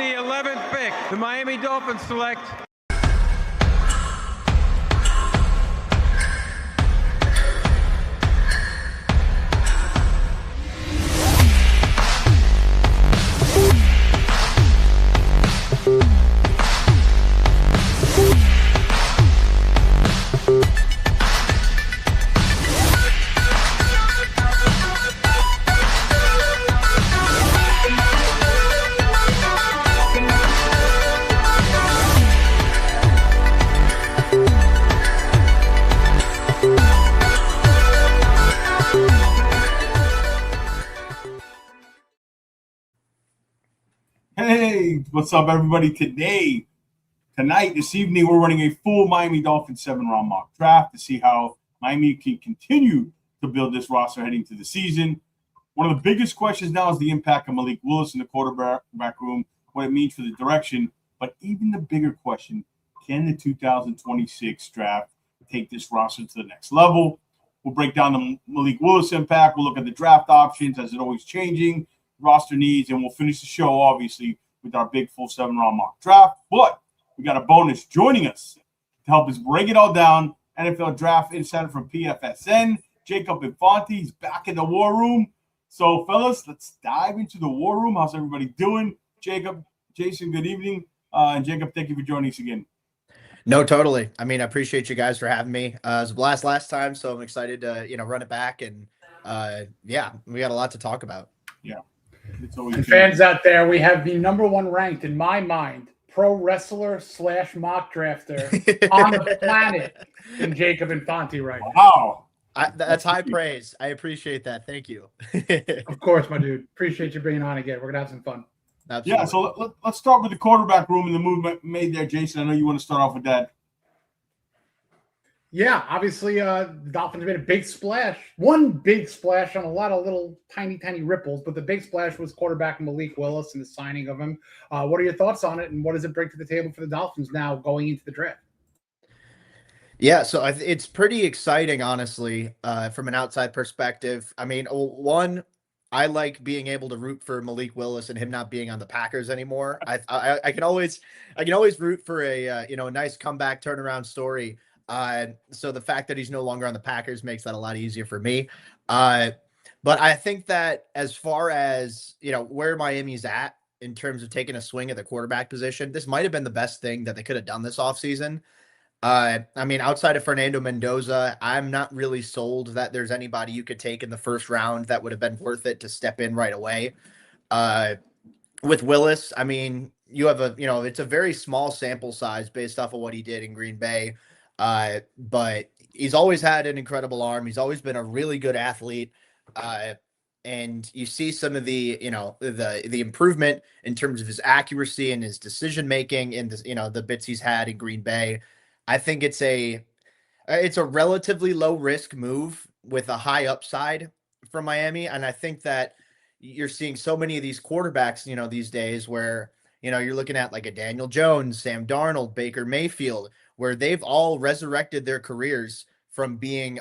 the 11th pick, the Miami Dolphins select Hey, what's up, everybody? Tonight, this evening, we're running a full Miami Dolphins 7-round mock draft to see how Miami can continue to build this roster heading to the season. One of the biggest questions now is the impact of Malik Willis in the quarterback room, what it means for the direction. But even the bigger question, can the 2026 draft take this roster to the next level? We'll break down the Malik Willis impact. We'll look at the draft options as it's always changing, roster needs, and we'll finish the show, obviously, with our big full 7-round mock draft. But we got a bonus joining us to help us break it all down. NFL Draft Insider from PFSN, Jacob Infante. He's back in the war room. So, fellas, let's dive into the war room. How's everybody doing? Jacob, Jason, good evening. And Jacob, thank you for joining us again. No, totally. I mean, I appreciate you guys for having me. It was a blast last time, so I'm excited to, run it back. And, yeah, we got a lot to talk about. Yeah. And fans out there, we have the #1 ranked, in my mind, pro wrestler / mock drafter on the planet in Jacob Infante right now. Wow. That's high praise. I appreciate that. Thank you. Of course, my dude. Appreciate you being on again. We're going to have some fun. Absolutely. Yeah, so let's start with the quarterback room and the move made there. Jason, I know you want to start off with that. Yeah, obviously, the Dolphins made a big splash. One big splash on a lot of little tiny ripples, but the big splash was quarterback Malik Willis and the signing of him. What are your thoughts on it, and what does it bring to the table for the Dolphins now going into the draft? Yeah, so it's pretty exciting, honestly, from an outside perspective. I mean, one, I like being able to root for Malik Willis and him not being on the Packers anymore. I can always root for a nice comeback turnaround story. So the fact that he's no longer on the Packers makes that a lot easier for me. But I think that as far as, where Miami's at in terms of taking a swing at the quarterback position, this might have been the best thing that they could have done this offseason. I mean, outside of Fernando Mendoza, I'm not really sold that there's anybody you could take in the first round that would have been worth it to step in right away. With Willis, I mean, you have it's a very small sample size based off of what he did in Green Bay. But he's always had an incredible arm. He's always been a really good athlete. And you see some of the, the improvement in terms of his accuracy and his decision-making in this, the bits he's had in Green Bay. I think it's a relatively low risk move with a high upside from Miami. And I think that you're seeing so many of these quarterbacks, these days where, you're looking at like a Daniel Jones, Sam Darnold, Baker Mayfield, where they've all resurrected their careers from being,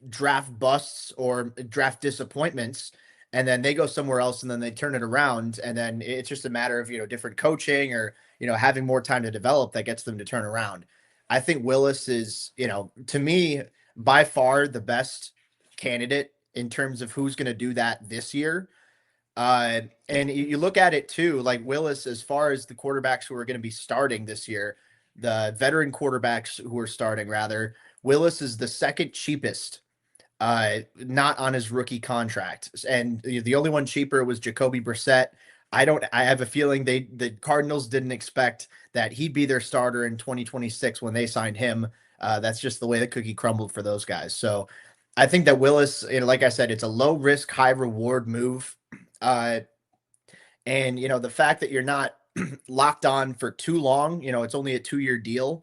draft busts or draft disappointments. And then they go somewhere else and then they turn it around. And then it's just a matter of, different coaching or, having more time to develop that gets them to turn around. I think Willis is, to me, by far the best candidate in terms of who's going to do that this year. And you look at it too, like Willis, as far as the quarterbacks who are going to be starting this year, the veteran quarterbacks who are starting rather, Willis is the second cheapest, not on his rookie contract. And the only one cheaper was Jacoby Brissett. I have a feeling the Cardinals didn't expect that he'd be their starter in 2026 when they signed him. That's just the way the cookie crumbled for those guys. So I think that Willis, like I said, it's a low risk, high reward move. And the fact that you're not locked on for too long, it's only a 2-year deal.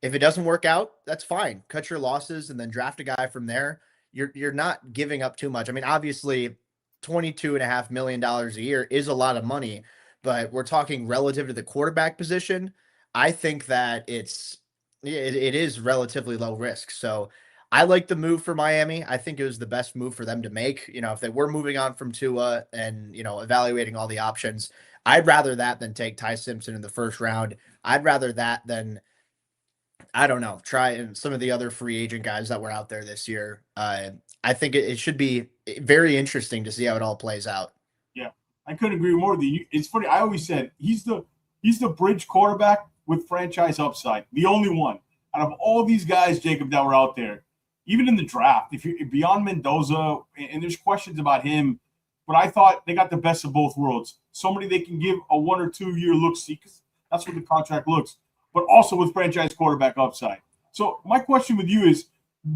If it doesn't work out, that's fine. Cut your losses and then draft a guy from there. You're not giving up too much. I mean, obviously $22.5 million a year is a lot of money, but we're talking relative to the quarterback position. I think that it is relatively low risk. So I like the move for Miami. I think it was the best move for them to make. If they were moving on from Tua and, evaluating all the options, I'd rather that than take Ty Simpson in the first round. I'd rather that than, I don't know, try and some of the other free agent guys that were out there this year. I think it should be very interesting to see how it all plays out. Yeah, I couldn't agree more with you. It's funny. I always said he's the bridge quarterback with franchise upside, the only one out of all these guys, Jacob, that were out there. Even in the draft, if you're beyond Mendoza, and there's questions about him, but I thought they got the best of both worlds. Somebody they can give a 1 or 2 year look see, because that's what the contract looks, but also with franchise quarterback upside. So my question with you is,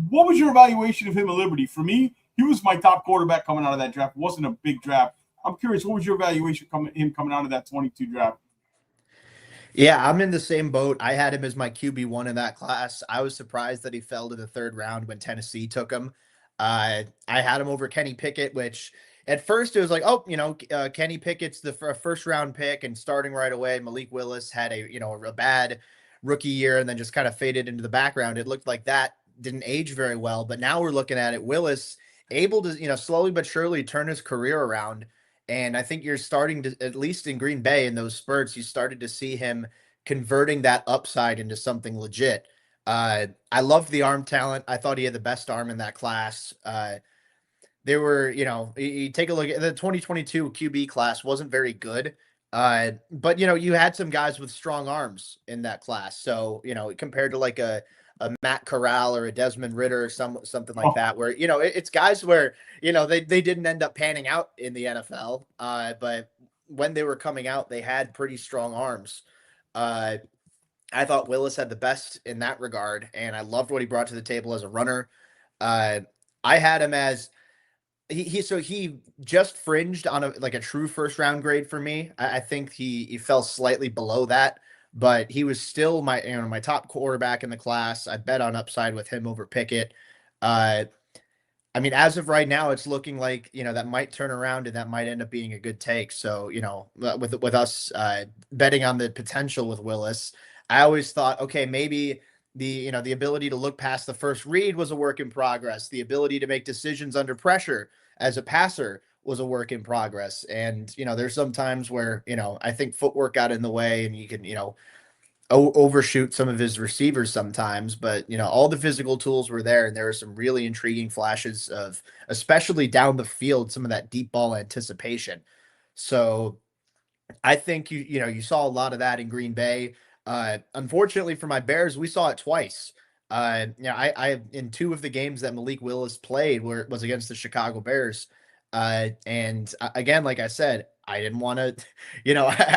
what was your evaluation of him at Liberty? For me, he was my top quarterback coming out of that draft. It wasn't a big draft. I'm curious, what was your evaluation him coming out of that 22 draft? Yeah, I'm in the same boat. I had him as my QB1 in that class. I was surprised that he fell to the third round when Tennessee took him. I had him over Kenny Pickett, which at first it was like, oh, Kenny Pickett's the first round pick and starting right away. Malik Willis had a bad rookie year and then just kind of faded into the background. It looked like that didn't age very well, but now we're looking at it. Willis able to, slowly but surely turn his career around. And I think you're starting to, at least in Green Bay in those spurts, you started to see him converting that upside into something legit. I loved the arm talent. I thought he had the best arm in that class. There were, you take a look at the 2022 QB class wasn't very good. But you had some guys with strong arms in that class. So, compared to like a Matt Corral or a Desmond Ritter or something like that, where, it's guys where, they didn't end up panning out in the NFL. But when they were coming out, they had pretty strong arms. I thought Willis had the best in that regard, and I loved what he brought to the table as a runner. I had him as he just fringed on a true first round grade for me. I think he fell slightly below that, but he was still my top quarterback in the class. I bet on upside with him over Pickett. As of right now, it's looking like, that might turn around and that might end up being a good take. So, with us betting on the potential with Willis, I always thought, okay, maybe the ability to look past the first read was a work in progress. The ability to make decisions under pressure as a passer was a work in progress. And, there's some times where, I think footwork got in the way and you can, overshoot some of his receivers sometimes, but all the physical tools were there, and there were some really intriguing flashes of, especially down the field, some of that deep ball anticipation. So I think you saw a lot of that in Green Bay. Unfortunately for my Bears, we saw it twice. I in 2 of the games that Malik Willis played where it was against the Chicago Bears. And again, like I said, I didn't want to,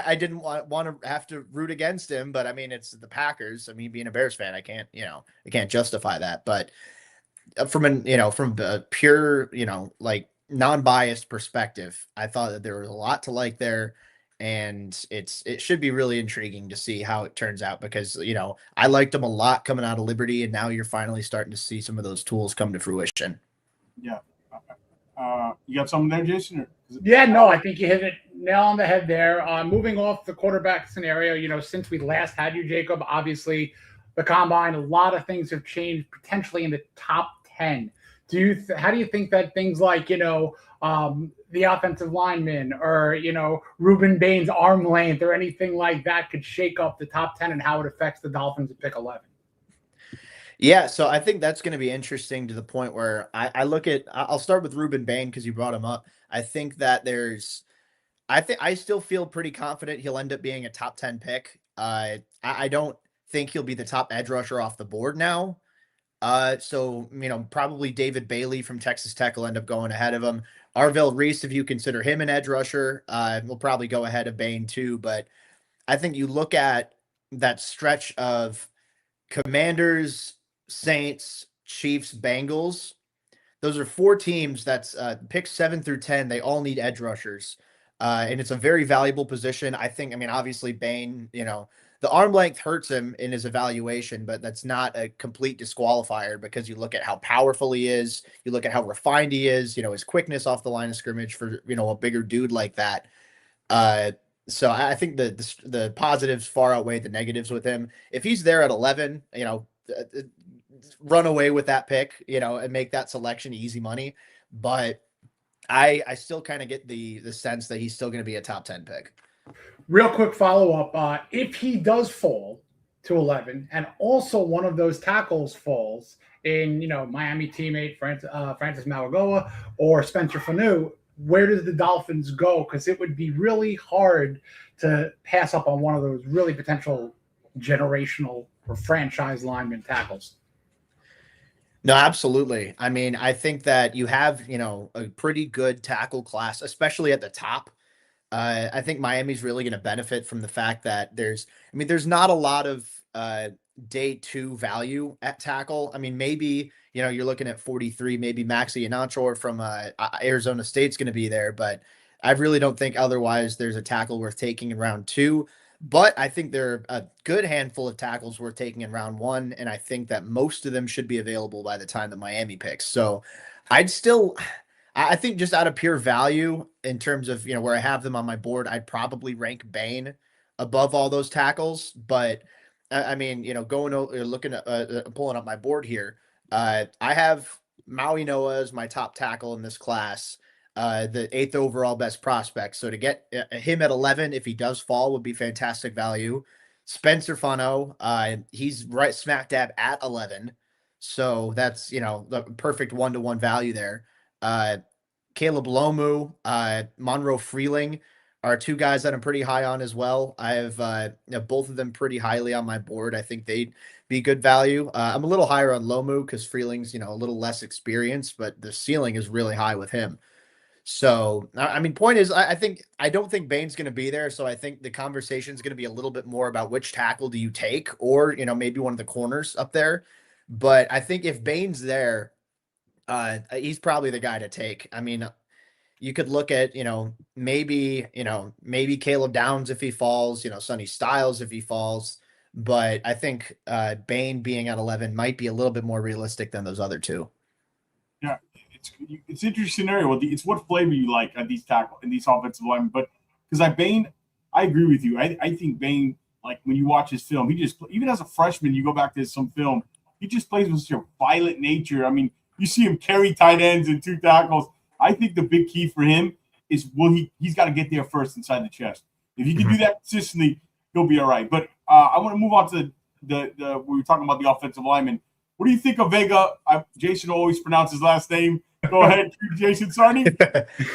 I didn't want to have to root against him, but it's the Packers. Being a Bears fan, I can't justify that. But from a pure, like non-biased perspective, I thought that there was a lot to like there, and it should be really intriguing to see how it turns out because, I liked him a lot coming out of Liberty, and now you're finally starting to see some of those tools come to fruition. Yeah. You got something there, Jason? Yeah, no, I think you hit it nail on the head there. Moving off the quarterback scenario, since we last had you, Jacob, obviously the combine, a lot of things have changed potentially in the top 10. How do you think that things like, the offensive lineman or, Ruben Bain's arm length or anything like that could shake up the top 10 and how it affects the Dolphins at pick 11? Yeah, so I think that's going to be interesting to the point where I'll start with Ruben Bain because you brought him up. I think that I still feel pretty confident he'll end up being a top 10 pick. I don't think he'll be the top edge rusher off the board now. So probably David Bailey from Texas Tech will end up going ahead of him. Arvell Reese, if you consider him an edge rusher, will probably go ahead of Bain too. But I think you look at that stretch of Commanders, Saints, Chiefs, Bengals. Those are 4 teams that's picks 7 through 10. They all need edge rushers. And it's a very valuable position. I think, obviously Bain, the arm length hurts him in his evaluation, but that's not a complete disqualifier because you look at how powerful he is. You look at how refined he is, his quickness off the line of scrimmage for, a bigger dude like that. So I think the positives far outweigh the negatives with him. If he's there at 11, run away with that pick, and make that selection easy money. But I still kind of get the sense that he's still going to be a top 10 pick. Real quick follow up: if he does fall to 11, and also one of those tackles falls in, Miami teammate Francis Malagoa or Spencer Fanu, where does the Dolphins go? Because it would be really hard to pass up on one of those really potential generational or franchise lineman tackles. No, absolutely. I mean, I think that you have, a pretty good tackle class, especially at the top. I think Miami's really going to benefit from the fact that there's not a lot of day two value at tackle. I mean, maybe, you're looking at 43, maybe Maxi Inachor from Arizona State's going to be there, but I really don't think otherwise there's a tackle worth taking in round 2. But I think there are a good handful of tackles worth taking in round 1, and I think that most of them should be available by the time that Miami picks. So I think just out of pure value in terms of, where I have them on my board, I'd probably rank Bain above all those tackles. But I mean, going over, looking at pulling up my board here, I have Maui Noah as my top tackle in this class, the 8th overall best prospect. So to get him at 11, if he does fall, would be fantastic value. Spencer Fano, he's right smack dab at 11. So that's, the perfect 1-to-1 value there. Caleb Lomu, Monroe Freeling are 2 guys that I'm pretty high on as well. I have both of them pretty highly on my board. I think they'd be good value. I'm a little higher on Lomu because Freeling's, a little less experienced, but the ceiling is really high with him. So, I mean, point is, I don't think Bain's going to be there. So I think the conversation is going to be a little bit more about which tackle do you take, or, maybe one of the corners up there. But I think if Bain's there, he's probably the guy to take. I mean, you could look at, maybe Caleb Downs if he falls, Sonny Styles if he falls. But I think Bain being at 11 might be a little bit more realistic than those other 2. Yeah, it's an interesting scenario. It's what flavor you like at these tackle in these offensive linemen. But because I agree with you. I think Bain, like when you watch his film, he just, even as a freshman, you go back to some film, he just plays with such a violent nature. I mean, you see him carry tight ends and 2 tackles. I think the big key for him is he's got to get there first inside the chest. If he can do that consistently, he'll be all right. But I want to move on to the we were talking about the offensive lineman. What do you think of Vega? Jason always pronounces his last name. Go ahead, Jason Sarni.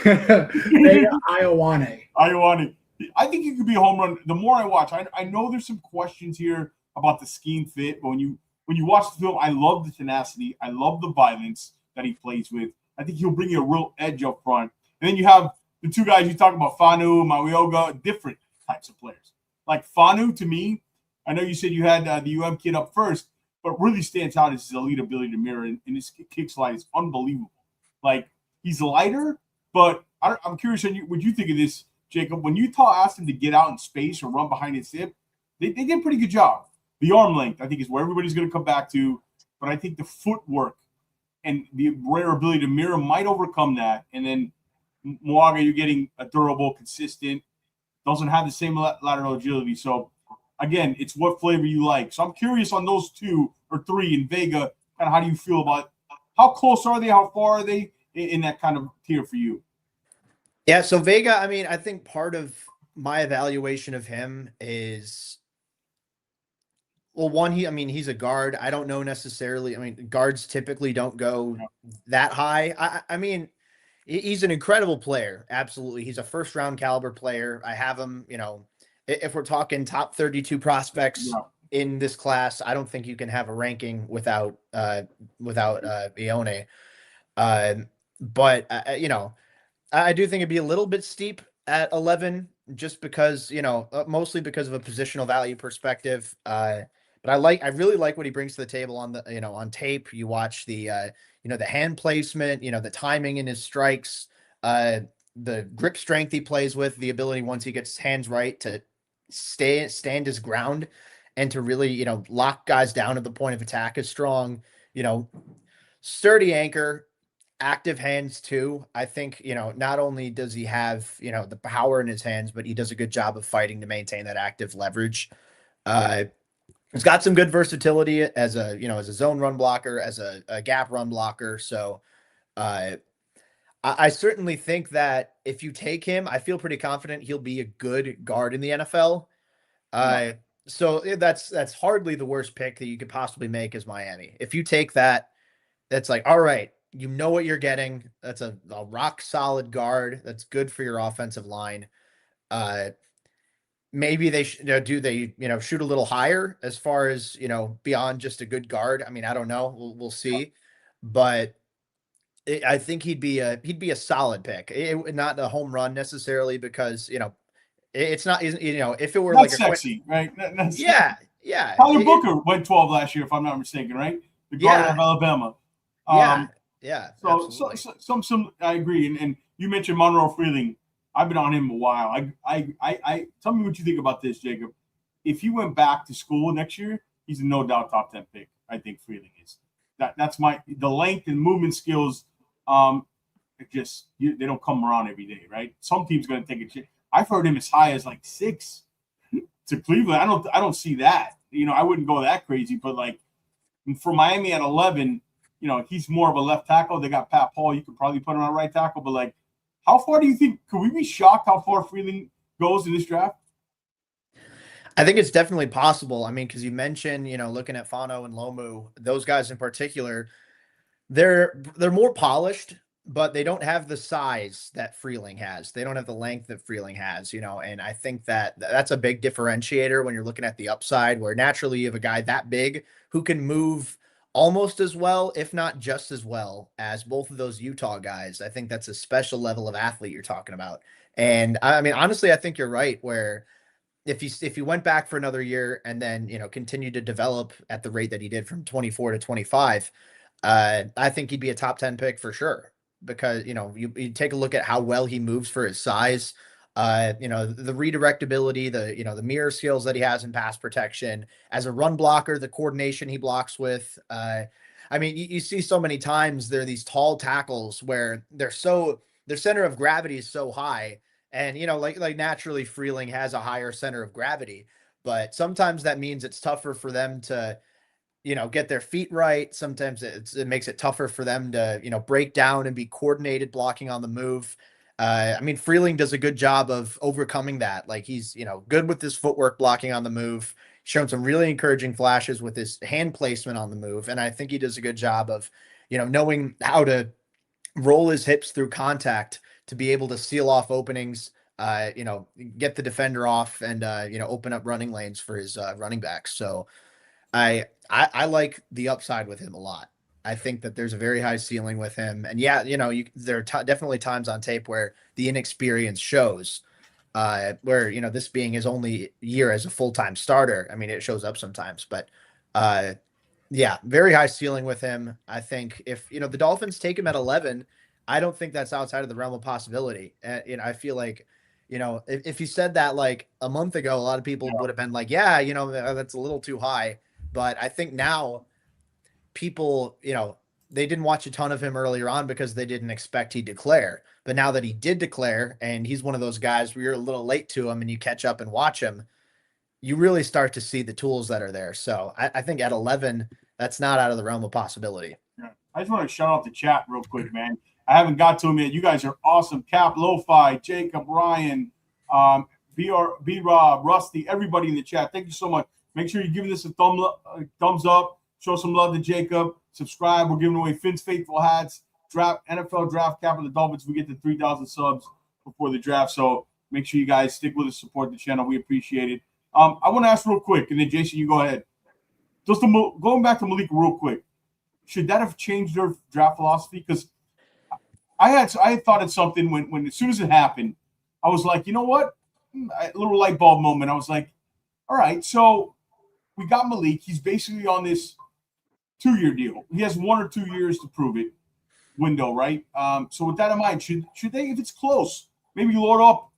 Vega Ioane. I think he could be a home run. The more I watch, I know there's some questions here about the scheme fit, but when you watch the film, I love the tenacity. I love the violence that he plays with. I think he'll bring you a real edge up front. And then you have the 2 guys you talk about, Fanu, Mawioga, different types of players. Like Fanu, to me, I know you said you had the UM kid up first, but really stands out is his elite ability to mirror, and his kick slide is unbelievable. Like, he's lighter, but I'm curious, what you think of this, Jacob? When Utah asked him to get out in space or run behind his hip, they did a pretty good job. The arm length, I think, is where everybody's going to come back to, but I think the footwork and the rare ability to mirror might overcome that. And then Moaga, you're getting a durable, consistent, doesn't have the same lateral agility. So, again, it's what flavor you like. So I'm curious on those 2 or 3 in Vega, kind of how do you feel about how close are they? How far are they in that kind of tier for you? Yeah, so Vega, I mean, I think part of my evaluation of him is, well, one, he's a guard. I don't know necessarily. I mean, guards typically don't go that high. I mean, he's an incredible player. Absolutely. He's a first-round caliber player. I have him, if we're talking top 32 prospects in this class, I don't think you can have a ranking without Ione. But I do think it'd be a little bit steep at 11, just because, mostly because of a positional value perspective. But I really like what he brings to the table on the, on tape. You watch the, the hand placement, the timing in his strikes, the grip strength he plays with, the ability once he gets his hands right to stand his ground and to really, lock guys down at the point of attack is strong, sturdy anchor, active hands too. I think, not only does he have, the power in his hands, but he does a good job of fighting to maintain that active leverage. He's got some good versatility as a zone run blocker, as a gap run blocker. So, I certainly think that if you take him, I feel pretty confident he'll be a good guard in the NFL. Yeah. So that's hardly the worst pick that you could possibly make as Miami. If you take that, that's like, all right, you know what you're getting. That's a rock solid guard. That's good for your offensive line. Uh, Maybe they do they shoot a little higher as far as beyond just a good guard. I mean, I don't know. We'll see, but I think he'd be a solid pick. Not a home run necessarily because it's not if it were Not like a sexy, right? That's yeah Tyler Booker went 12 last year, if I'm not mistaken, right? The guard yeah of Alabama. yeah yeah So absolutely. some I agree. And you mentioned Monroe Freeling. I've been on him a while. I tell me what you think about this, Jacob. If he went back to school next year, he's a no doubt top 10 pick. I think Freeling is. That's the length and movement skills. They don't come around every day, right? Some team's going to take a chance. I've heard him as high as like 6 to Cleveland. I don't see that. I wouldn't go that crazy, but like for Miami at 11, he's more of a left tackle. They got Pat Paul. You could probably put him on right tackle, but like, how far do you think? Could we be shocked how far Freeling goes in this draft? I think it's definitely possible. I mean, because you mentioned looking at Fano and Lomu, those guys in particular, they're more polished, but they don't have the size that Freeling has. They don't have the length that Freeling has, and I think that that's a big differentiator when you're looking at the upside, where naturally you have a guy that big who can move almost as well, if not just as well as both of those Utah guys. I think that's a special level of athlete you're talking about. And I mean, honestly, I think you're right, where if he went back for another year and then continued to develop at the rate that he did from 24 to 25, I think he'd be a top 10 pick for sure, because you take a look at how well he moves for his size. The redirectability, the mirror skills that he has in pass protection as a run blocker, the coordination he blocks with. I mean, you see so many times there are these tall tackles where their center of gravity is so high, and like naturally Freeling has a higher center of gravity, but sometimes that means it's tougher for them to get their feet right. Sometimes it makes it tougher for them to, break down and be coordinated blocking on the move. I mean, Freeling does a good job of overcoming that. Like he's, good with his footwork blocking on the move, shown some really encouraging flashes with his hand placement on the move. And I think he does a good job of, knowing how to roll his hips through contact to be able to seal off openings, get the defender off and, open up running lanes for his running backs. So, I like the upside with him a lot. I think that there's a very high ceiling with him, and yeah, there are definitely times on tape where the inexperience shows. Where this being his only year as a full-time starter, I mean, it shows up sometimes, but yeah, very high ceiling with him. I think if the Dolphins take him at 11, I don't think that's outside of the realm of possibility. And I feel like if you said that like a month ago, a lot of people would have been like, yeah, that's a little too high. But I think now people, they didn't watch a ton of him earlier on because they didn't expect he'd declare. But now that he did declare, and he's one of those guys where you're a little late to him and you catch up and watch him, you really start to see the tools that are there. So I think at 11, that's not out of the realm of possibility. Yeah. I just want to shout out the chat real quick, man. I haven't got to them yet. You guys are awesome. Cap, Lo-Fi, Jacob, Ryan, B-Rob, Rusty, everybody in the chat. Thank you so much. Make sure you're giving this a thumbs up. Show some love to Jacob. Subscribe. We're giving away Finn's Faithful hats. NFL draft cap of the Dolphins. We get to 3,000 subs before the draft. So make sure you guys stick with us, support the channel. We appreciate it. I want to ask real quick, and then Jason, you go ahead. Just going back to Malik real quick, should that have changed their draft philosophy? Because I had thought of something when as soon as it happened, I was like, you know what? A little light bulb moment. I was like, all right, so we got Malik. He's basically on this 2-year deal. He has 1 or 2 years to prove it window, right? So with that in mind, should they, if it's close, maybe load up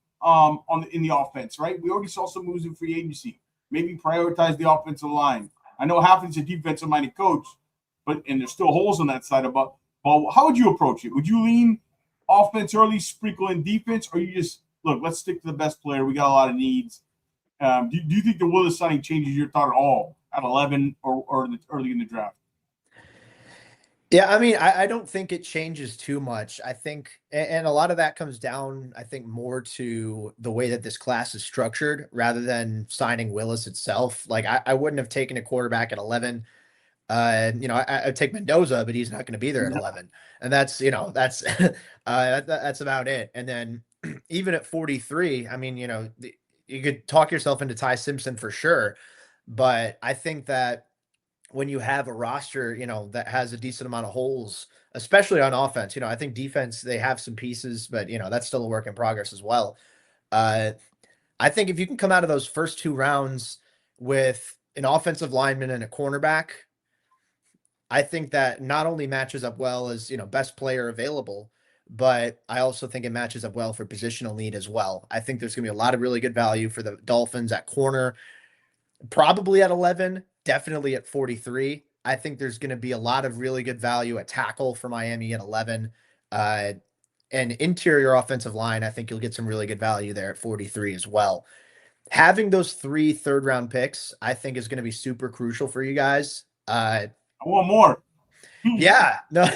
in the offense, right? We already saw some moves in free agency. Maybe prioritize the offensive line. I know Halfman's a defensive-minded coach, and there's still holes on that side of it. But how would you approach it? Would you lean offense early, sprinkle in defense, or you just look? Let's stick to the best player. We got a lot of needs. Do you think the Willis signing changes your thought at all at 11 or early in the draft? Yeah, I mean, I don't think it changes too much. I think, and a lot of that comes down, I think, more to the way that this class is structured rather than signing Willis itself. Like, I wouldn't have taken a quarterback at 11. I'd take Mendoza, but he's not going to be there at 11. And that's about it. And then even at 43, I mean, you could talk yourself into Ty Simpson for sure. But I think that when you have a roster, that has a decent amount of holes, especially on offense, I think defense, they have some pieces, but that's still a work in progress as well. Uh, I think if you can come out of those first two rounds with an offensive lineman and a cornerback, I think that not only matches up well as, best player available, but I also think it matches up well for positional need as well. I think there's going to be a lot of really good value for the Dolphins at corner, probably at 11, definitely at 43. I think there's going to be a lot of really good value at tackle for Miami at 11. And interior offensive line, I think you'll get some really good value there at 43 as well. Having those 3 third-round picks, I think, is going to be super crucial for you guys. I want more. Yeah, no,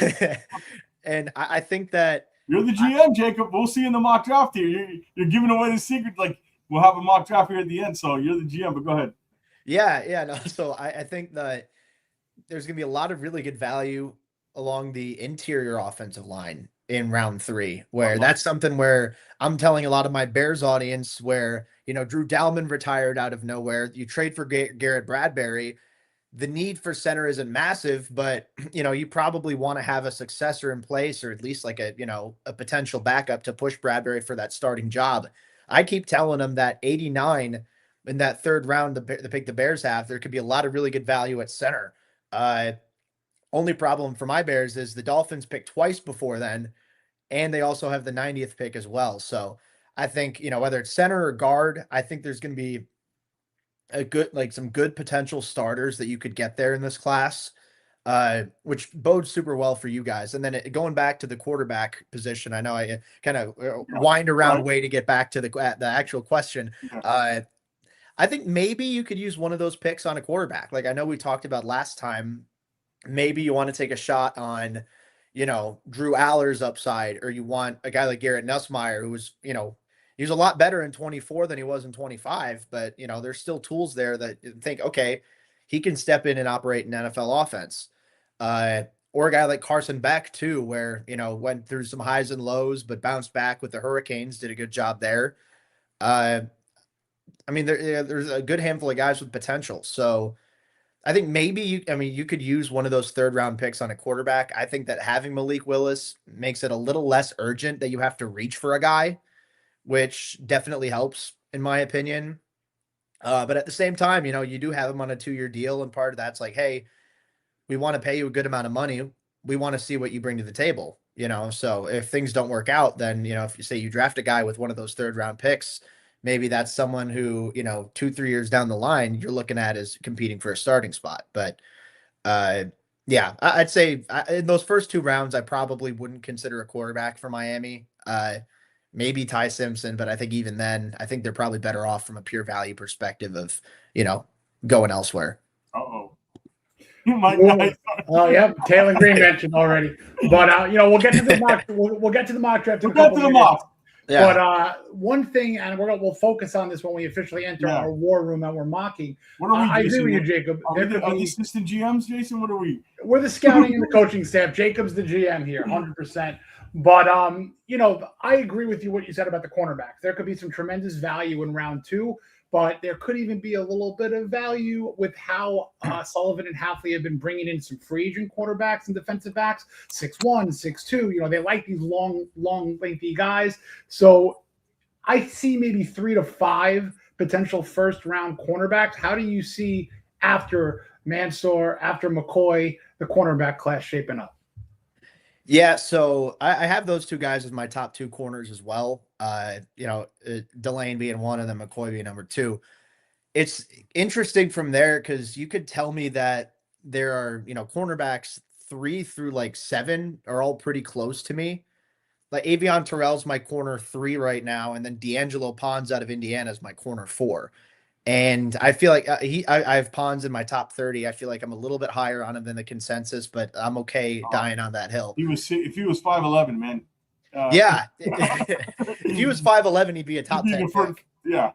and I think that You're the GM, Jacob. We'll see in the mock draft here. You're giving away the secret. Like, we'll have a mock draft here at the end, so you're the GM, but go ahead. Yeah, no. So I think that there's going to be a lot of really good value along the interior offensive line in round 3, where that's something where I'm telling a lot of my Bears audience where, Drew Dalman retired out of nowhere. You trade for Garrett Bradbury. The need for center isn't massive, but you probably want to have a successor in place, or at least like a potential backup to push Bradbury for that starting job. I keep telling them that 89 in that third round, the pick the Bears have, there could be a lot of really good value at center. Only problem for my Bears is the Dolphins picked twice before then, and they also have the 90th pick as well. So I think, whether it's center or guard, I think there's going to be some good potential starters that you could get there in this class, which bodes super well for you guys. And then going back to the quarterback position, I know I kind of wind around way to get back to the actual question. I think maybe you could use one of those picks on a quarterback. Like I know we talked about last time, maybe you want to take a shot on, Drew Aller's upside, or you want a guy like Garrett Nussmeier, who was, he was a lot better in 24 than he was in 25, but there's still tools there that think, okay, he can step in and operate an NFL offense. Or a guy like Carson Beck too, where, went through some highs and lows, but bounced back with the Hurricanes, did a good job there. I mean, there's a good handful of guys with potential. So I think maybe you could use one of those third round picks on a quarterback. I think that having Malik Willis makes it a little less urgent that you have to reach for a guy, which definitely helps in my opinion. But at the same time, you do have him on a 2-year deal. And part of that's like, hey, we want to pay you a good amount of money. We want to see what you bring to the table, So if things don't work out, then, if you say you draft a guy with one of those third round picks, maybe that's someone who, 2-3 years down the line, you're looking at as competing for a starting spot. But yeah, I'd say in those first 2 rounds, I probably wouldn't consider a quarterback for Miami. Maybe Ty Simpson, but I think even then, I think they're probably better off from a pure value perspective of, going elsewhere. My guy. Oh, yeah, Taylor Green mentioned already. But we'll get to the mock. We'll get to the mock draft. We'll get to the mock. Yeah. But one thing, and we'll focus on this when we officially enter our war room and we're mocking. What are we? I agree with you, Jacob. Are the assistant GMs, Jason? What are we? We're the scouting and the coaching staff. Jacob's the GM here, 100%. But I agree with you what you said about the cornerbacks. There could be some tremendous value in round 2, but there could even be a little bit of value with how Sullivan and Halfley have been bringing in some free agent quarterbacks and defensive backs, 6'1", 6'2". They like these long, lengthy guys. So I see maybe 3 to 5 potential first-round cornerbacks. How do you see after Mansour, after McCoy, the cornerback class shaping up? Yeah, so I have those 2 guys as my top 2 corners as well. Delane being one of them, McCoy being number 2. It's interesting from there because you could tell me that there are, cornerbacks 3 through 7 are all pretty close to me. Like Avion Terrell's my corner 3 right now, and then D'Angelo Pons out of Indiana is my corner 4. And I feel like I have Pons in my top 30. I feel like I'm a little bit higher on him than the consensus, but I'm okay dying on that hill. If he was 5'11", man. Yeah. If he was 5'11", he'd be a top 10 pick. Yeah.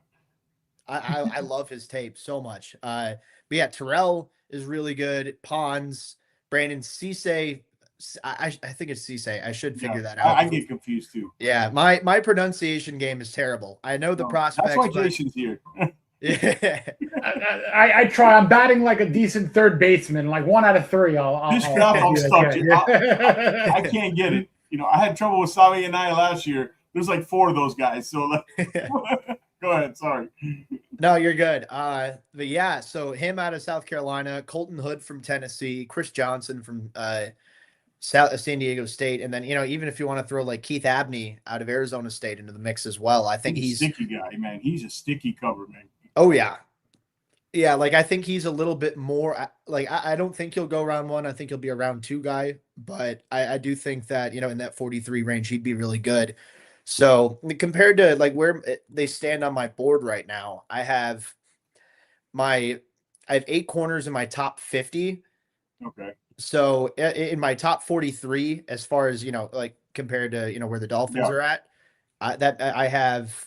I love his tape so much. But yeah, Terrell is really good. Pons, Brandon Cisse. I think it's Cisse. I should figure that out. I get confused too. Yeah, my pronunciation game is terrible. I know the prospects. That's why Jason's here. Yeah. I try. I'm batting like a decent third baseman. Like 1 out of 3, I'm stuck. I can't get it. I had trouble with Savi and I last year. There's like 4 of those guys. So go ahead. Sorry. No, you're good. But yeah, so him out of South Carolina, Colton Hood from Tennessee, Chris Johnson from San Diego State, and then even if you want to throw like Keith Abney out of Arizona State into the mix as well, I think he's a sticky guy, man. He's a sticky cover, man. Oh yeah, like I think he's a little bit more like I don't think he'll go round 1. I think he'll be a round 2 guy, but I do think that in that 43 range he'd be really good. So compared to like where they stand on my board right now, I have 8 corners in my top 50. Okay. So in my top 43, as far as like compared to where the Dolphins are at, I have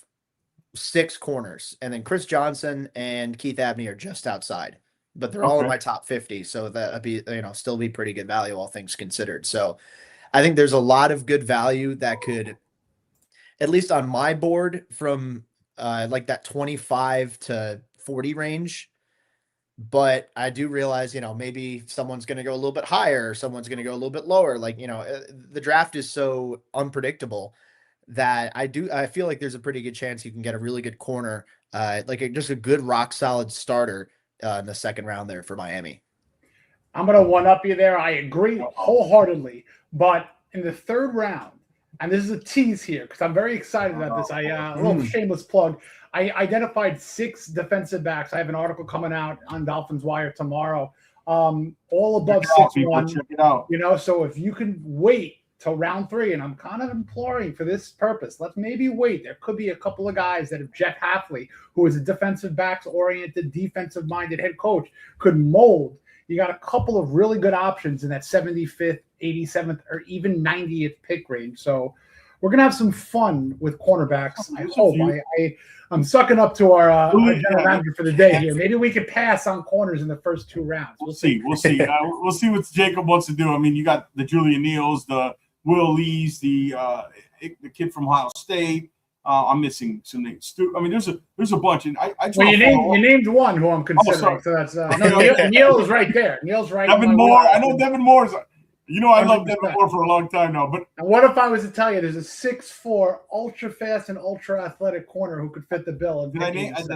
6 corners, and then Chris Johnson and Keith Abney are just outside, but they're all in my top 50. So that'd be still be pretty good value, all things considered. So I think there's a lot of good value that could, at least on my board, from like that 25 to 40 range. But I do realize, maybe someone's going to go a little bit higher, or someone's going to go a little bit lower. Like, the draft is so unpredictable that I feel like there's a pretty good chance you can get a really good corner, just a good rock solid starter in the second round there for Miami. I'm going to one up you there. I agree wholeheartedly. But in the third round, and this is a tease here because I'm very excited about this. A little shameless plug. I identified 6 defensive backs. I have an article coming out on Dolphins Wire tomorrow. All above 6'1". Check it out. So if you can wait till round 3, and I'm kind of imploring for this purpose, let's maybe wait. There could be a couple of guys that if Jeff Hafley, who is a defensive backs-oriented, defensive-minded head coach, could mold. You got a couple of really good options in that 75th, 87th, or even 90th pick range. So we're gonna have some fun with cornerbacks. I hope. I'm sucking up to our general manager for the day here. Maybe we could pass on corners in the first 2 rounds. We'll see. We'll see what Jacob wants to do. I mean, you got the Julian Neals, the Will Lees, the kid from Ohio State. I'm missing some names. I mean, there's a bunch, and you named one who I'm considering. So that's Neal's right there. Neal's right. Devin Moore. I know Devin Moore's. I love Devin Moore for a long time now. But what if I was to tell you there's a 6'4", ultra fast and ultra athletic corner who could fit the bill? Did I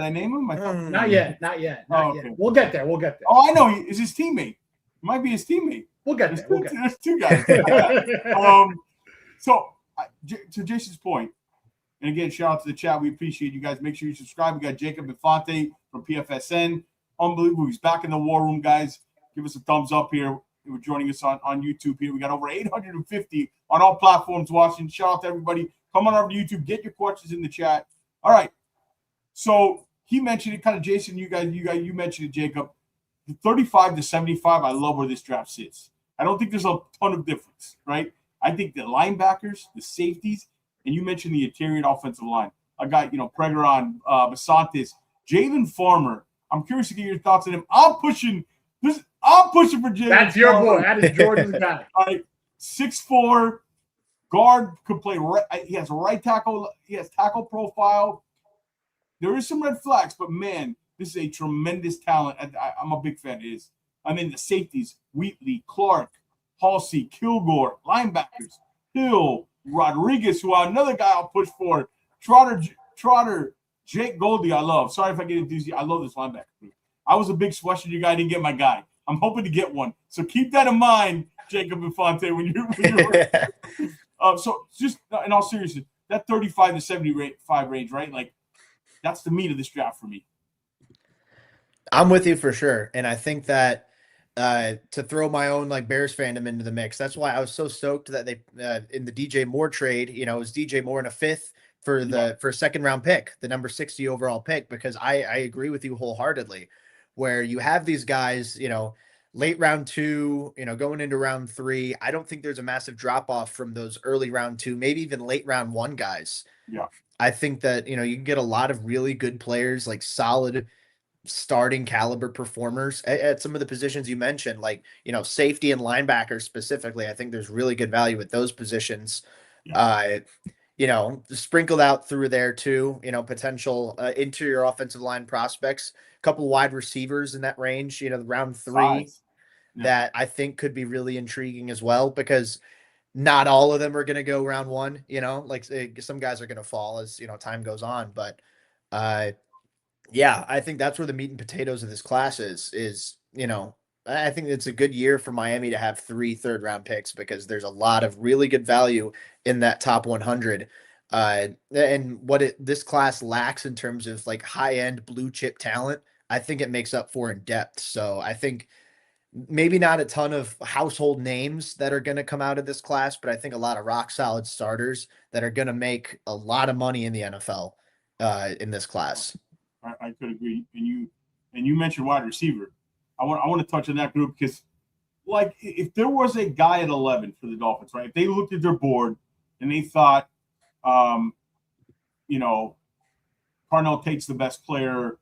name him? Not yet. Okay. We'll get there. Oh, I know. Is his teammate? It might be his teammate. We'll get there. There's 2 guys. So to Jason's point, and again, shout out to the chat. We appreciate you guys. Make sure you subscribe. We got Jacob Infante from PFSN. Unbelievable. He's back in the war room, guys. Give us a thumbs up here. We're joining us on YouTube here. We got over 850 on all platforms watching. Shout out to everybody. Come on over to YouTube. Get your questions in the chat. All right. So he mentioned it, kind of Jason. You mentioned it, Jacob. The 35 to 75. I love where this draft sits. I don't think there's a ton of difference, right? I think the linebackers, the safeties, and you mentioned the interior and offensive line. I got Pregeron, Basantis, Jalen Farmer. I'm curious to get your thoughts on him. I'm pushing for Jalen. That's your boy. That is Jordan's guy. All right. 6'4", guard, could play right. He has a right tackle. He has tackle profile. There is some red flags, but man, this is a tremendous talent. I'm a big fan of his. I mean, the safeties: Wheatley, Clark, Halsey, Kilgore, linebackers: Hill, Rodriguez, who another guy I'll push for. Trotter, Jake Goldie. I love. Sorry if I get enthusiastic. I love this linebacker group. I was a big Western guy. I didn't get my guy. I'm hoping to get one. So keep that in mind, Jacob Infante, when you're so just in all seriousness, that 35 to 75 range, right? Like, that's the meat of this draft for me. I'm with you for sure. And I think that to throw my own like Bears fandom into the mix, that's why I was so stoked that they in the DJ Moore trade, it was DJ Moore in a 5th for a second round pick, the number 60 overall pick, because I agree with you wholeheartedly, where you have these guys, late round 2, going into round 3. I don't think there's a massive drop off from those early round 2, maybe even late round 1 guys. Yeah. I think that, you can get a lot of really good players, like solid starting caliber performers at some of the positions you mentioned, like, safety and linebacker specifically. I think there's really good value at those positions. Yeah. Sprinkled out through there too, potential interior offensive line prospects, a couple wide receivers in that range, round 3 Size. Yeah. that I think could be really intriguing as well, because not all of them are going to go round 1, like some guys are going to fall as, time goes on. But yeah, I think that's where the meat and potatoes of this class is, I think it's a good year for Miami to have 3 third-round picks, because there's a lot of really good value in that top 100. And what this class lacks in terms of like high-end blue chip talent, I think it makes up for in depth. So I think maybe not a ton of household names that are going to come out of this class, but I think a lot of rock solid starters that are going to make a lot of money in the NFL in this class. I could agree. And you mentioned wide receiver. I want to touch on that group, because, like, if there was a guy at 11 for the Dolphins, right? If they looked at their board and they thought, Carnell Tate's the best player,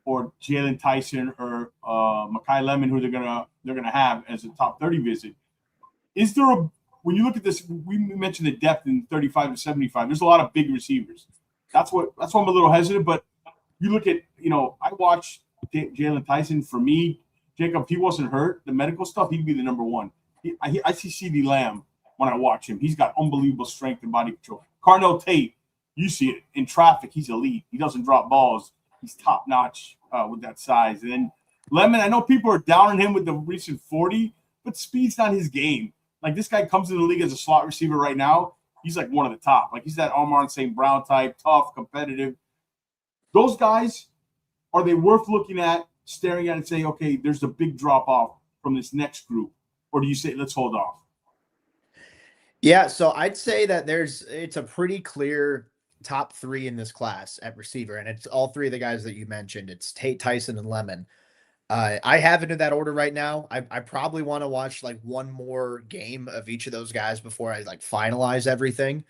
or Jalen Tyson, or Mekhi Lemon, who they're gonna have as a top 30 visit. Is there when you look at this, we mentioned the depth in 35 to 75. There's a lot of big receivers. That's why I'm a little hesitant. But you look at, I watched Jalen Tyson. For me, Jacob, if he wasn't hurt, the medical stuff, he'd be the number 1. I see CeeDee Lamb when I watch him. He's got unbelievable strength and body control. Carnell Tate, you see it in traffic. He's elite. He doesn't drop balls. He's top notch with that size. And then Lemon, I know people are down on him with the recent 40, but speed's not his game. Like, this guy comes in the league as a slot receiver right now. He's like one of the top. Like, he's that Amon St. Brown type, tough, competitive. Those guys, are they worth looking at, staring at, and saying, okay, there's a big drop off from this next group? Or do you say, let's hold off? Yeah, so I'd say that it's a pretty clear top 3 in this class at receiver, and it's all 3 of the guys that you mentioned. It's Tate, Tyson, and Lemon. I have it in that order right now. I probably want to watch like one more game of each of those guys before I like finalize everything.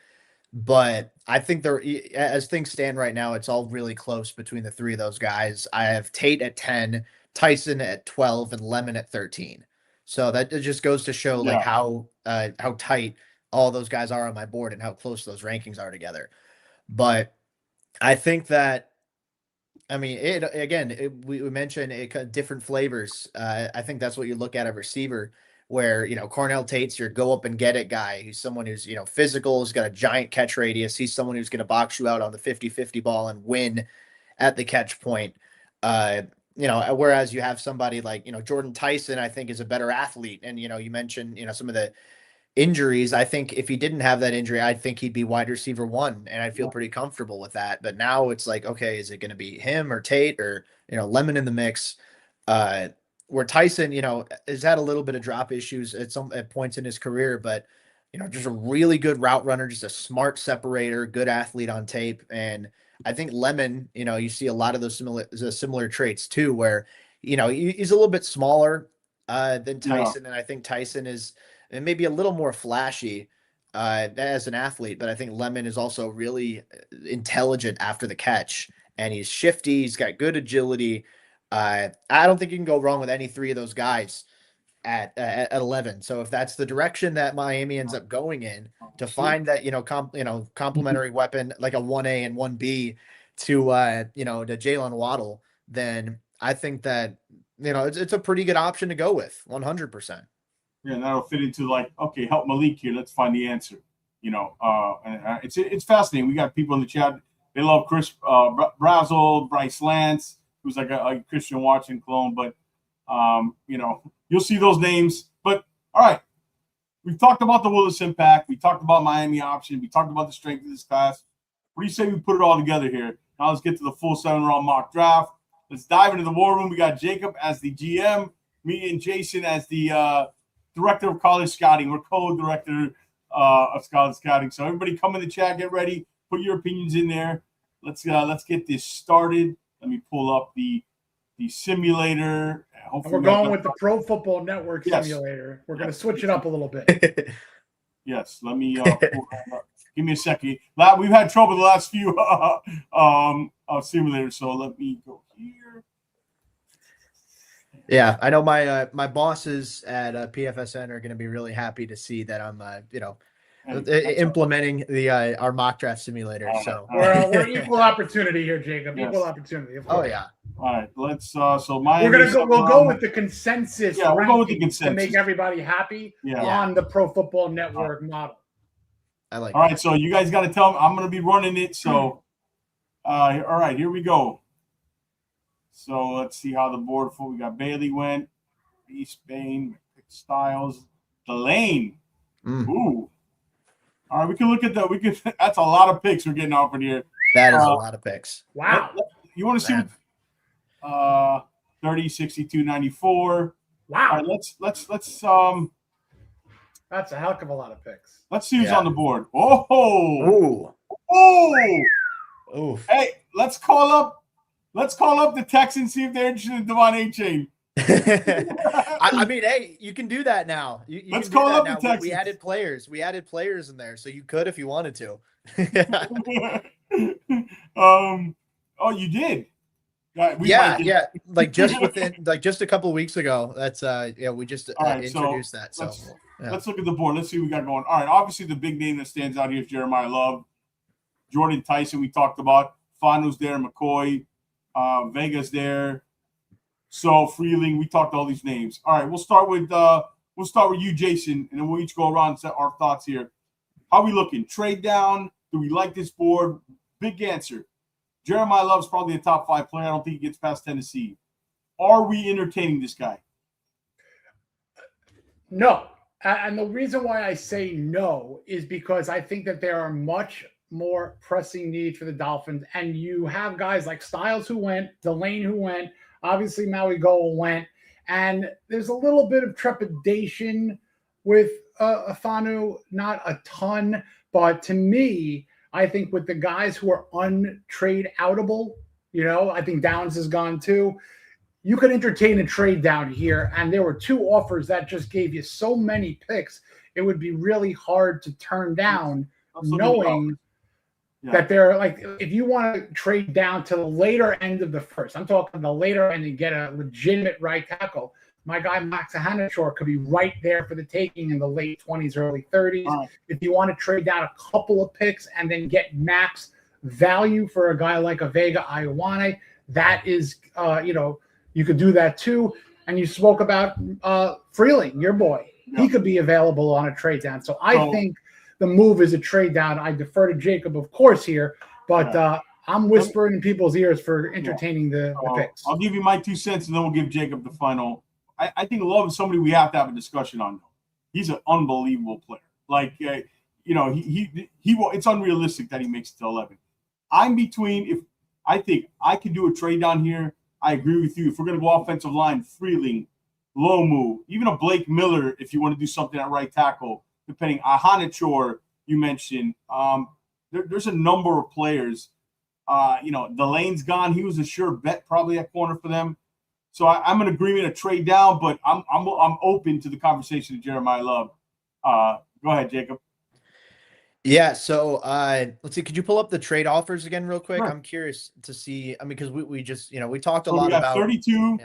But I think as things stand right now, it's all really close between the 3 of those guys. I have Tate at 10, Tyson at 12, and Lemon at 13. So that just goes to show like how tight all those guys are on my board and how close those rankings are together. But I think that, I mean, we mentioned different flavors. I think that's what you look at a receiver, where, Carnell Tate's your go up and get it guy. He's someone who's, physical, has got a giant catch radius. He's someone who's going to box you out on the 50-50 ball and win at the catch point. Whereas you have somebody like, Jordan Tyson, I think, is a better athlete. And, you mentioned, some of the injuries. I think if he didn't have that injury, I think he'd be wide receiver 1, and I feel pretty comfortable with that. But now it's like, okay, is it going to be him or Tate or, Lemon in the mix? Where Tyson, has had a little bit of drop issues at points in his career, but, just a really good route runner, just a smart separator, good athlete on tape. And I think Lemon, you see a lot of those similar traits too, where, he's a little bit smaller than Tyson. And I think Tyson is maybe a little more flashy as an athlete, but I think Lemon is also really intelligent after the catch, and he's shifty. He's got good agility. I don't think you can go wrong with any 3 of those guys at 11. So if that's the direction that Miami ends up going in, to find that, complementary weapon like a 1A and 1B to Jalen Waddle, then I think that, it's a pretty good option to go with 100%. Yeah, and that'll fit into like, okay, help Malik here. Let's find the answer. And it's fascinating. We got people in the chat. They love Chris Brazel, Bryce Lance, who's like a Christian Watson clone. But, you'll see those names. But, all right, we've talked about the Willis impact. We talked about Miami option. We talked about the strength of this class. What do you say we put it all together here? Now let's get to the full 7-round mock draft. Let's dive into the war room. We got Jacob as the GM, me and Jason as the director of college scouting. We're co-director of college scouting. So everybody come in the chat, get ready. Put your opinions in there. Let's get this started. Let me pull up the simulator. Hopefully we're going with the Pro Football Network simulator. We're going to switch it up a little bit. Yes, let me pull that up. Give me a second. We've had trouble the last few simulators, so let me go here. Yeah, I know my bosses at PFSN are going to be really happy to see that I'm implementing the our mock draft simulator. So we're equal opportunity here, Jacob. Yes. Equal opportunity. Of course. Oh yeah. All right, let's. So we'll go with the consensus. Yeah, we'll go with the consensus to make everybody happy on the Pro Football Network model. I like. All right, so you guys got to tell me. I'm going to be running it. So, all right, here we go. So let's see how the board for. We got Bailey went, East Bain, Styles, Delane. Ooh. All right, we can look at that. That's a lot of picks we're getting offered here. That is a lot of picks. Wow. You want to see what 30, 62, 94. Wow. All right, let's that's a heck of a lot of picks. Let's see who's on the board. Oh. Ooh. Hey, let's call up the Texans, see if they're interested in Devon A-Chain. I mean, hey, you can do that now. Let's call up the Texans. We added players in there, so you could if you wanted to. Oh, you did. Yeah. Like just a couple of weeks ago. That's we just introduced that. So let's look at the board. Let's see what we got going. All right, obviously the big name that stands out here is Jeremiah Love, Jordan Tyson. We talked about Fanu's there, McCoy, Vega's there. So Freeling, we talked all these names. All right, we'll start with you, Jason, and then we'll each go around and set our thoughts here. How are we looking? Trade down? Do we like this board? Big answer. Jeremiah Love's probably a top 5 player. I don't think he gets past Tennessee. Are we entertaining this guy? No. And the reason why I say no is because I think that there are much more pressing needs for the Dolphins. And you have guys like Styles who went, Delane who went, obviously Maui Goa went. And there's a little bit of trepidation with Afanu, not a ton. But to me, I think with the guys who are untrade-outable, I think Downs is gone too. You could entertain a trade down here, and there were 2 offers that just gave you so many picks. It would be really hard to turn down, knowing that they're like, if you want to trade down to the later end of the first, I'm talking the later end and get a legitimate right tackle. My guy Max Hanachor could be right there for the taking in the late 20s, early 30s. Right. If you want to trade down a couple of picks and then get max value for a guy like a Vega Ioane, that is, you could do that too. And you spoke about Freeling, your boy. Yeah. He could be available on a trade down. So I think the move is a trade down. I defer to Jacob, of course, here, but I'm whispering in people's ears for entertaining the picks. I'll give you my 2 cents, and then we'll give Jacob the final. I think Love is somebody we have to have a discussion on. He's an unbelievable player. Like, he it's unrealistic that he makes it to 11. I'm between. If I think I could do a trade down here, I agree with you. If we're going to go offensive line, Freeling, Lomu, even a Blake Miller, if you want to do something at right tackle, depending. Hanachor, you mentioned. There's a number of players. Delane's gone. He was a sure bet probably at corner for them. So I'm in agreement to trade down, but I'm open to the conversation of Jeremiah Love. Go ahead, Jacob. Yeah. So let's see. Could you pull up the trade offers again real quick? Sure. I'm curious to see. I mean, because we just we talked a lot we got about 32,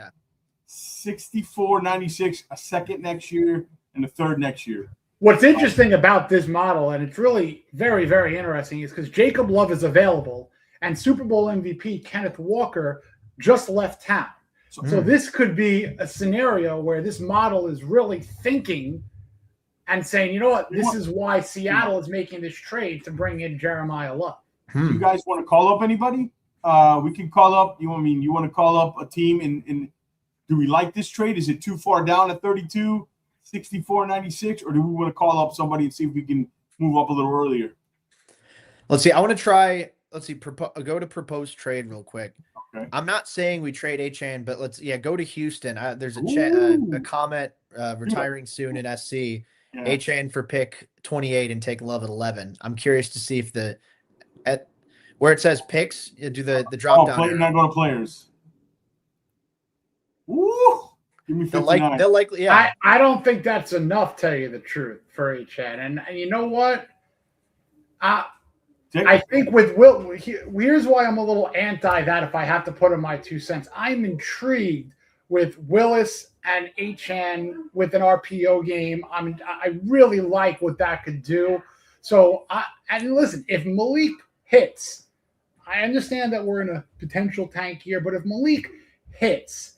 64, 96, a second next year, and a third next year. What's interesting about this model, and it's really very, very interesting, is because Jacob Love is available, and Super Bowl MVP Kenneth Walker just left town. So this could be a scenario where this model is really thinking and saying, you know what, this is why Seattle is making this trade to bring in Jeremiah Love. You guys want to call up anybody? We can call up. You want to call up a team and do we like this trade? Is it too far down at 32, 64, 96, or do we want to call up somebody and see if we can move up a little earlier? Let's see. I want to try. Let's see. Go to proposed trade real quick. Okay. I'm not saying we trade A-Chain, but let's go to Houston. There's a comment retiring soon in SC. Yeah. A-Chain for pick 28 and take Love at 11. I'm curious to see if At where it says picks, you do the drop down. Now go to players. Woo! Give me 59. They'll likely, yeah. I don't think that's enough, tell you the truth, for HN. And you know what? I think with Will, here's why I'm a little anti that if I have to put in my 2 cents. I'm intrigued with Willis and HN with an RPO game. I really like what that could do. So, and listen, if Malik hits, I understand that we're in a potential tank here, but if Malik hits,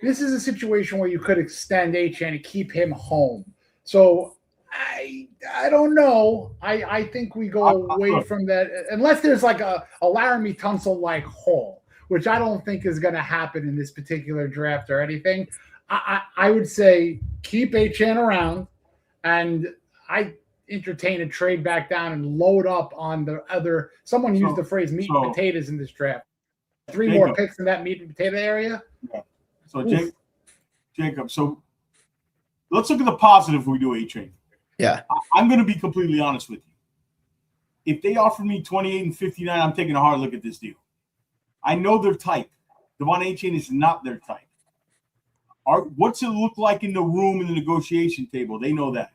this is a situation where you could extend HN and keep him home. So I don't know. I think we go away from that unless there's like a Laramie Tunsil like haul, which I don't think is going to happen in this particular draft or anything. I would say keep HN around, and I entertain a trade back down and load up on the other. Someone used the phrase meat and potatoes in this draft. 3 more picks in that meat and potato area. Yeah. So Jacob, so let's look at the positive we do HN. Yeah. I'm going to be completely honest with you. If they offer me 28 and 59, I'm taking a hard look at this deal. I know their type. Devon HN is not their type. What's it look like in the room in the negotiation table? They know that.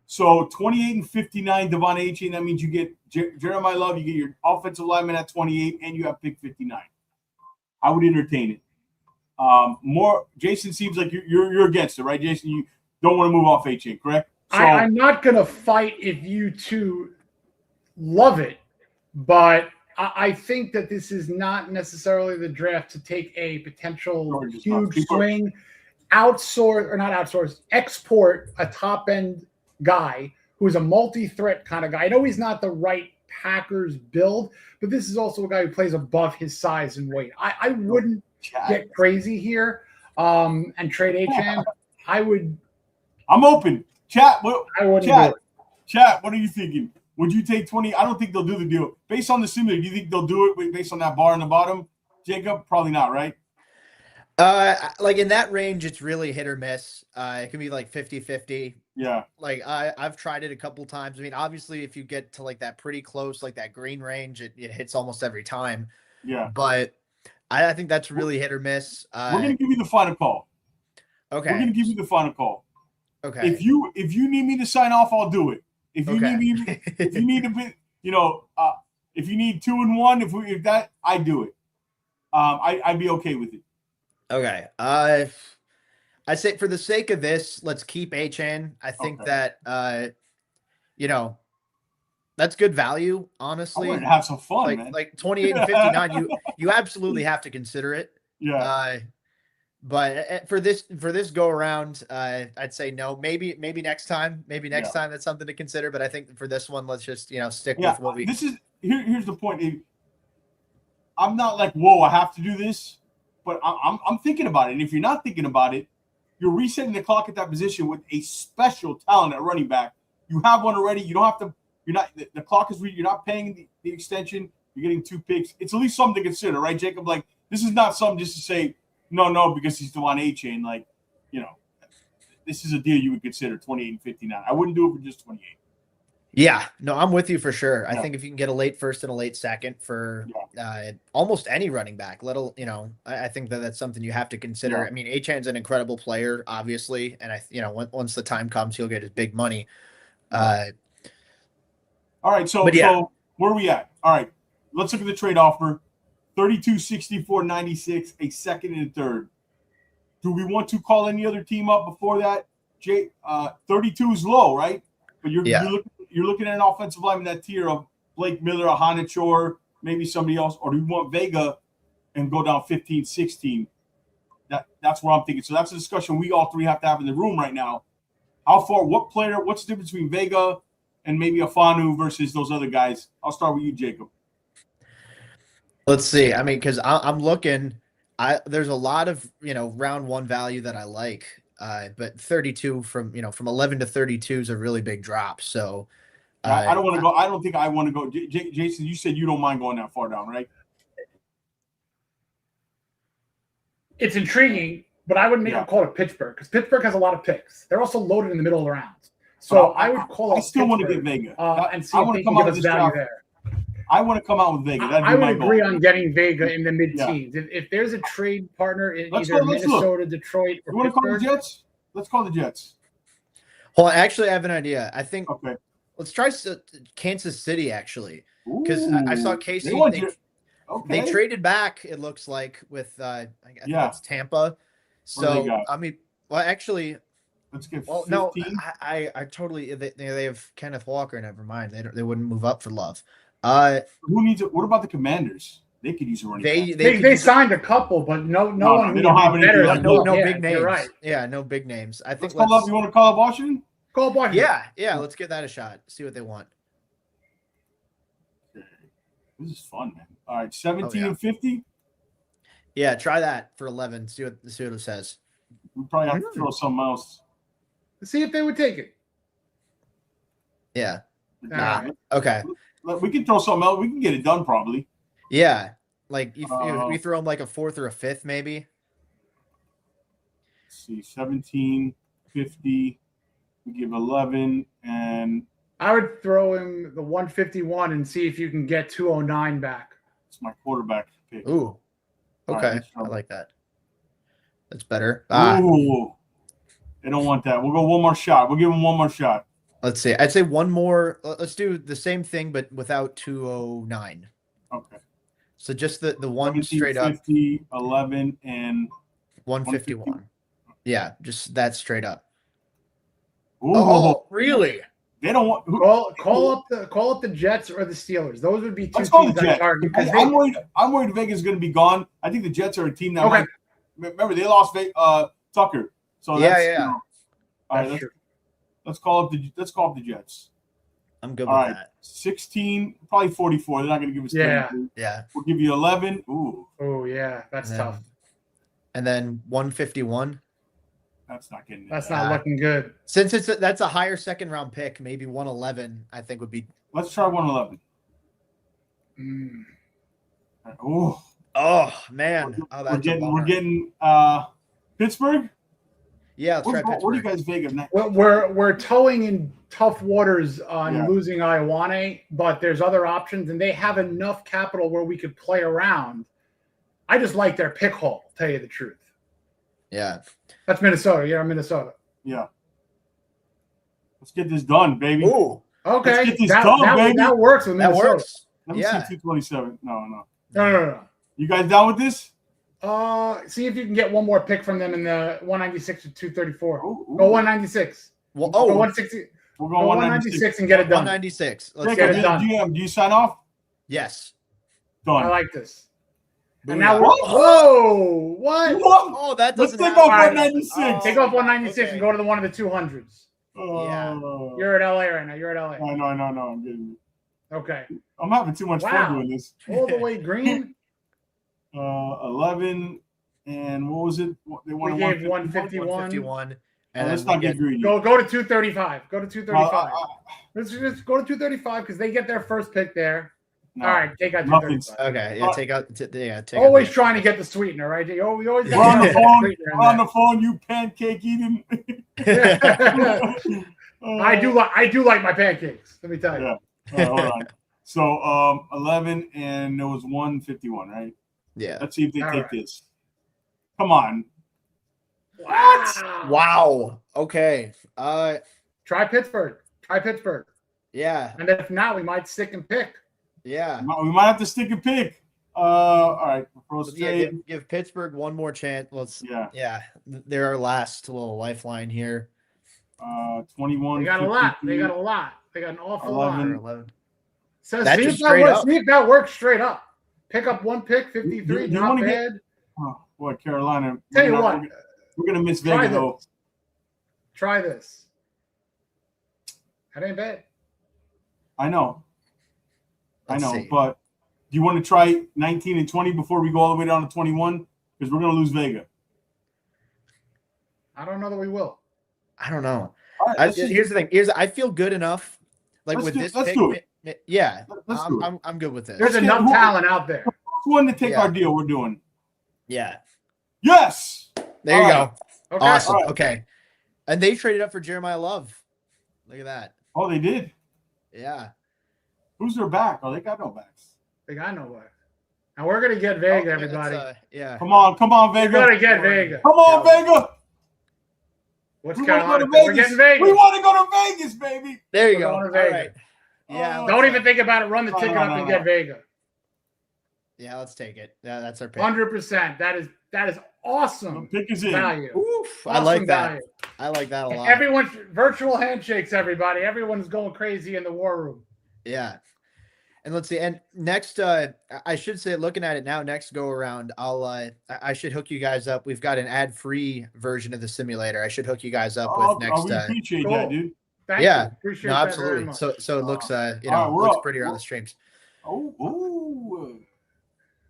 So 28 and 59, Devon HN, that means you get Jeremiah Love, you get your offensive lineman at 28, and you have pick 59. I would entertain it. Jason seems like you're against it, right, Jason? You don't want to move off HN, correct? So, I'm not going to fight if you two love it, but I think that this is not necessarily the draft to take a potential huge swing, export a top-end guy who's a multi-threat kind of guy. I know he's not the right Packers build, but this is also a guy who plays above his size and weight. I wouldn't get crazy here and trade HN. I'm open. Chat, what are you thinking? Would you take 20? I don't think they'll do the deal. Based on the simulator, do you think they'll do it based on that bar in the bottom? Jacob, probably not, right? Like in that range, it's really hit or miss. It can be like 50-50. Yeah. Like I've tried it a couple times. I mean, obviously, if you get to like that pretty close, like that green range, it hits almost every time. Yeah. But I think that's really hit or miss. We're going to give you the final call. Okay. We're going to give you the final call. Okay. If you need me to sign off, I'll do it. If you need me, if you need to be, if you need 2 and 1, if that, I do it. I'd be okay with it. Okay. I say for the sake of this, let's keep HN. I think that that's good value, honestly. I wanted to have some fun, man. Like 28 and 59, you absolutely have to consider it. Yeah. But for this go around, I'd say no. Maybe next time. Maybe next time that's something to consider. But I think for this one, let's just stick with what we. This is here's the point. I'm not like, whoa, I have to do this, but I'm thinking about it. And if you're not thinking about it, you're resetting the clock at that position with a special talent at running back. You have one already. You don't have to. You're not. The clock is read. You're not paying the extension. You're getting 2 picks. It's at least something to consider, right, Jacob? Like this is not something just to say. No, because he's still on HN. Like, this is a deal you would consider 28 and 59. I wouldn't do it for just 28. Yeah, no, I'm with you for sure. I think if you can get a late first and a late second for almost any running back, I think that's something you have to consider. Yeah. I mean, HN's an incredible player, obviously, and once the time comes, he'll get his big money. All right, so where are we at? All right, let's look at the trade offer. 32, 64, 96, a second and a third. Do we want to call any other team up before that? 32 is low, right? But you're looking at an offensive lineman that tier of Blake Miller, a Hanachor, maybe somebody else, or do you want Vega and go down 15, 16? That's what I'm thinking. So that's a discussion we all three have to have in the room right now. What's the difference between Vega and maybe Afanu versus those other guys? I'll start with you, Jacob. Let's see. I mean, because I'm looking, there's a lot of round one value that I like, but 32 from 11 to 32 is a really big drop. So I don't want to go. I don't think I want to go. Jason, you said you don't mind going that far down, right? It's intriguing, but I would make a call to Pittsburgh because Pittsburgh has a lot of picks. They're also loaded in the middle of the rounds. So I would call. I still want to get Vega and see if they can give us value there. I want to come out with Vega. That'd be I would my agree goal. on getting Vega in the mid-teens. If there's a trade partner in Let's either go, let's Minnesota, Detroit, You or want to call the Pittsburgh, Jets? Let's call the Jets. Hold on, actually, I have an idea. I think Okay. let's try Kansas City actually, because I saw Ooh, Casey. they want They, you- Okay. they traded back. It looks like with I think that's Tampa. What do they So got? I mean, well, actually, Let's get 15. well, no, I totally they have Kenneth Walker. Never mind, they wouldn't move up for Love. Who needs it? What about the Commanders? They could use a running back. they signed a couple, but no one they who don't would have be anything better like than no Love. Yeah, big names. you're right. Yeah, no big names. I think Let's call up. You want to call up Washington? Call Washington. Yeah, let's give that a shot. See what they want. This is fun, man. All right, 17 yeah. and 50. Yeah, try that for 11. See what it says. We probably have to throw something else. See if they would take it. Yeah. All right. Okay. We can throw something else. We can get it done probably. Yeah. Like if we throw them like a 4th or a 5th, maybe. Let's see, 17, 50. We give 11, and I would throw him the 151 and see if you can get 209 back. it's my quarterback pick. Ooh. All Okay. right, let's I try. like that. That's better. Ooh. They don't want that. We'll go one more shot. We'll give them one more shot. Let's see. I'd say one more. Let's do the same thing, but without 209. Okay. So just the one 17, straight up 50, 11, and 151. Yeah, just that straight up. ooh, Oh, really? they don't want. Call up the Jets or the Steelers. Those would be two Let's call teams the I'd Jets. target because I'm worried Vegas is going to be gone. I think the Jets are a team that Okay. might. Remember, they lost Tucker. So Yeah, that's, yeah. you know, all right, That's true. let's call up the Jets. I'm good All with right, that. 16, probably 44. They're not going to give us. Yeah. 32. Yeah. We'll give you 11. Ooh, Oh yeah, that's And tough. And then 151. that's not getting. That's it. not looking good. Since that's a higher 2nd round pick, maybe 111 I think would be. Let's try 111. Ooh, Oh man. Oh, that's we're getting Pittsburgh. Yeah, let's try Pittsburgh. What do you guys think of next? Well, we're towing in tough waters on Yeah. losing Ioane, but there's other options, and they have enough capital where we could play around. I just like their pick haul, tell you the truth. Yeah. That's Minnesota. Yeah, Minnesota. Yeah. Let's get this done, baby. Ooh, Okay, Let's get this done, baby. that works with that Minnesota. works. Let me Yeah. see 227. No. No. You guys down with this? See if you can get one more pick from them in the 196 to 234. Ooh. Go 196. Well, Go 160. We're Go going 196 and get it done. 196. Let's Jacob, get get it it you're done. the GM. Do you sign off? Yes. Done. I like this. And Booyah. now we're, What? whoa, what? What? Oh, that Let's doesn't take matter. off All right. 196. Take off 196 okay. and go to the one of the 200s. Yeah. You're at LA right now. You're at LA. I know. I'm getting you. Okay. I'm having too much Wow. fun doing this. All the way green. 11 and what was it? They wanted We gave 151. 151. And Let's then not we get get greedy. Go to 235. Go to 235. Uh, Let's just go to 235 because they get their first pick there. no. All right, take out Nothing's- 235. Okay. Yeah. Take out. Take Always out trying to get the sweetener, right? You always We're on the gotta phone. get the sweetener in We're on there. the phone. You pancake eating. I do like my pancakes. Let me tell you. Yeah. All right, hold on. So 11 and there was 151, right? Yeah. Let's see if they All take right. this. Come on. What? Wow. Okay. Try Pittsburgh. Try Pittsburgh. Yeah. And if not, we might stick and pick. Yeah. We might have to stick a pick. All right. Pro Yeah, State. give Pittsburgh one more chance. Let's. Yeah. Yeah. They're our last little lifeline here. 21. They got a lot. 53. They got a lot. They got an awful 11. lot. 11. So That see just if that straight works. up. See if that works straight up. Pick up one pick, 53, You not wanna get- bad. Oh, boy, Carolina. Tell you what, We're gonna miss try Vega though. this. Try this. That ain't bad. I know. Let's I know. see. But do you want to try 19 and 20 before we go all the way down to 21? Because we're gonna lose Vega. I don't know that we will. I don't know. All right, Here's the thing. I feel good enough. Like Let's with do- this let's pick. do it. Yeah. Let's do it. I'm good with this. There's get enough who- talent out there. First one to take Yeah. our deal, we're doing. Yeah. Yes. There you All go. Okay. Awesome. All right. Okay. And they traded up for Jeremiah Love. Look at that. Oh, they did. Yeah. Who's their back? Oh, they got no backs. They got no way. And we're gonna get Vega, yeah, everybody. yeah. Come on, We're Vega. gonna get Vega. Come on, Vega. What's We want to go Carolina? to Vegas. We're getting Vegas. We want to go to Vegas, baby. There you We're go. going All to Vegas. right. Yeah. Don't even think about it. Run the ticket up and get Vega. Yeah, let's take it. Yeah, that's our pick. 100%. That is awesome. The pick is in. Value. Oof, Awesome I like that. value. I like that a lot. Everyone's virtual handshakes, everybody. Everyone's going crazy in the war room. Yeah. And let's see. And next, I should say, looking at it now, next go around, I should hook you guys up. We've got an ad-free version of the simulator. I should hook you guys up with next. We appreciate that, dude. Thank Yeah. you. Appreciate No, that absolutely. very much. So it looks, we're looks up. prettier on the streams.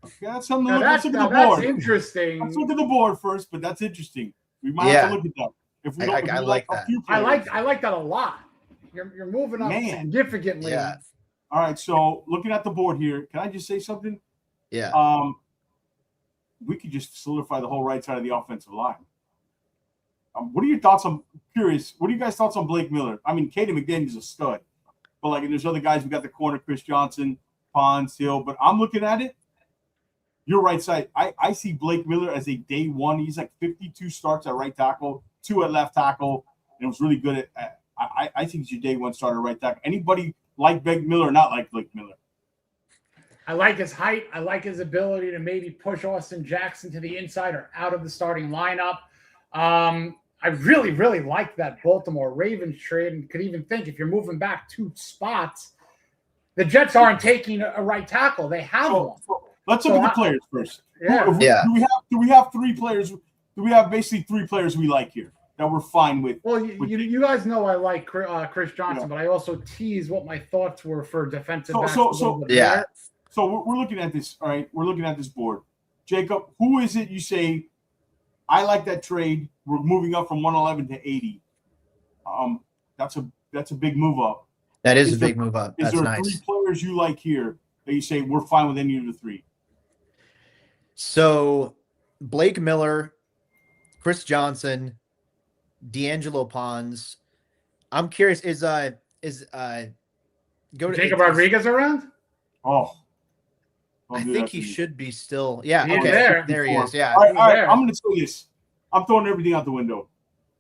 Okay, that's something to Now look. Let's look at the that's board. interesting. Let's look at the board first, but that's interesting. We might have to look at that. If we don't, I like that. I like that a lot. You're moving up significantly. Yeah. All right, so looking at the board here, can I just say something? Yeah. We could just solidify the whole right side of the offensive line. What are your thoughts on? Curious. What are you guys' thoughts on Blake Miller? I mean, Kaden McDaniel's a stud, but like, there's other guys. We got the corner, Chris Johnson, Pons, Hill. But I'm looking at it. Your right side. I see Blake Miller as a day one. He's like 52 starts at right tackle, 2 at left tackle, and it was really good at. I think he's your day one starter right tackle. Anybody like Blake Miller or not like Blake Miller? I like his height. I like his ability to maybe push Austin Jackson to the inside or out of the starting lineup. I really, really like that Baltimore Ravens trade, and could even think if you're moving back 2 spots, the Jets aren't taking a right tackle. They have one. Let's look at the players first. Yeah. Do we have 3 players? Do we have basically 3 players we like here that we're fine with? Well, you guys know I like Chris Johnson, but I also tease what my thoughts were for defensive backs. So we're looking at this. All right, we're looking at this board. Jacob, who is it you say? I like that trade. We're moving up from 111 to 80. That's a big move up. That is a big move up. Is That's there nice. 3 players you like here that you say we're fine with any of the 3? So Blake Miller, Chris Johnson, D'Angelo Pons. I'm curious, is Jacob Rodriguez around? Oh. I think he should be still. Yeah, He's okay. there He is. Yeah. All right. I'm going to say this. I'm throwing everything out the window.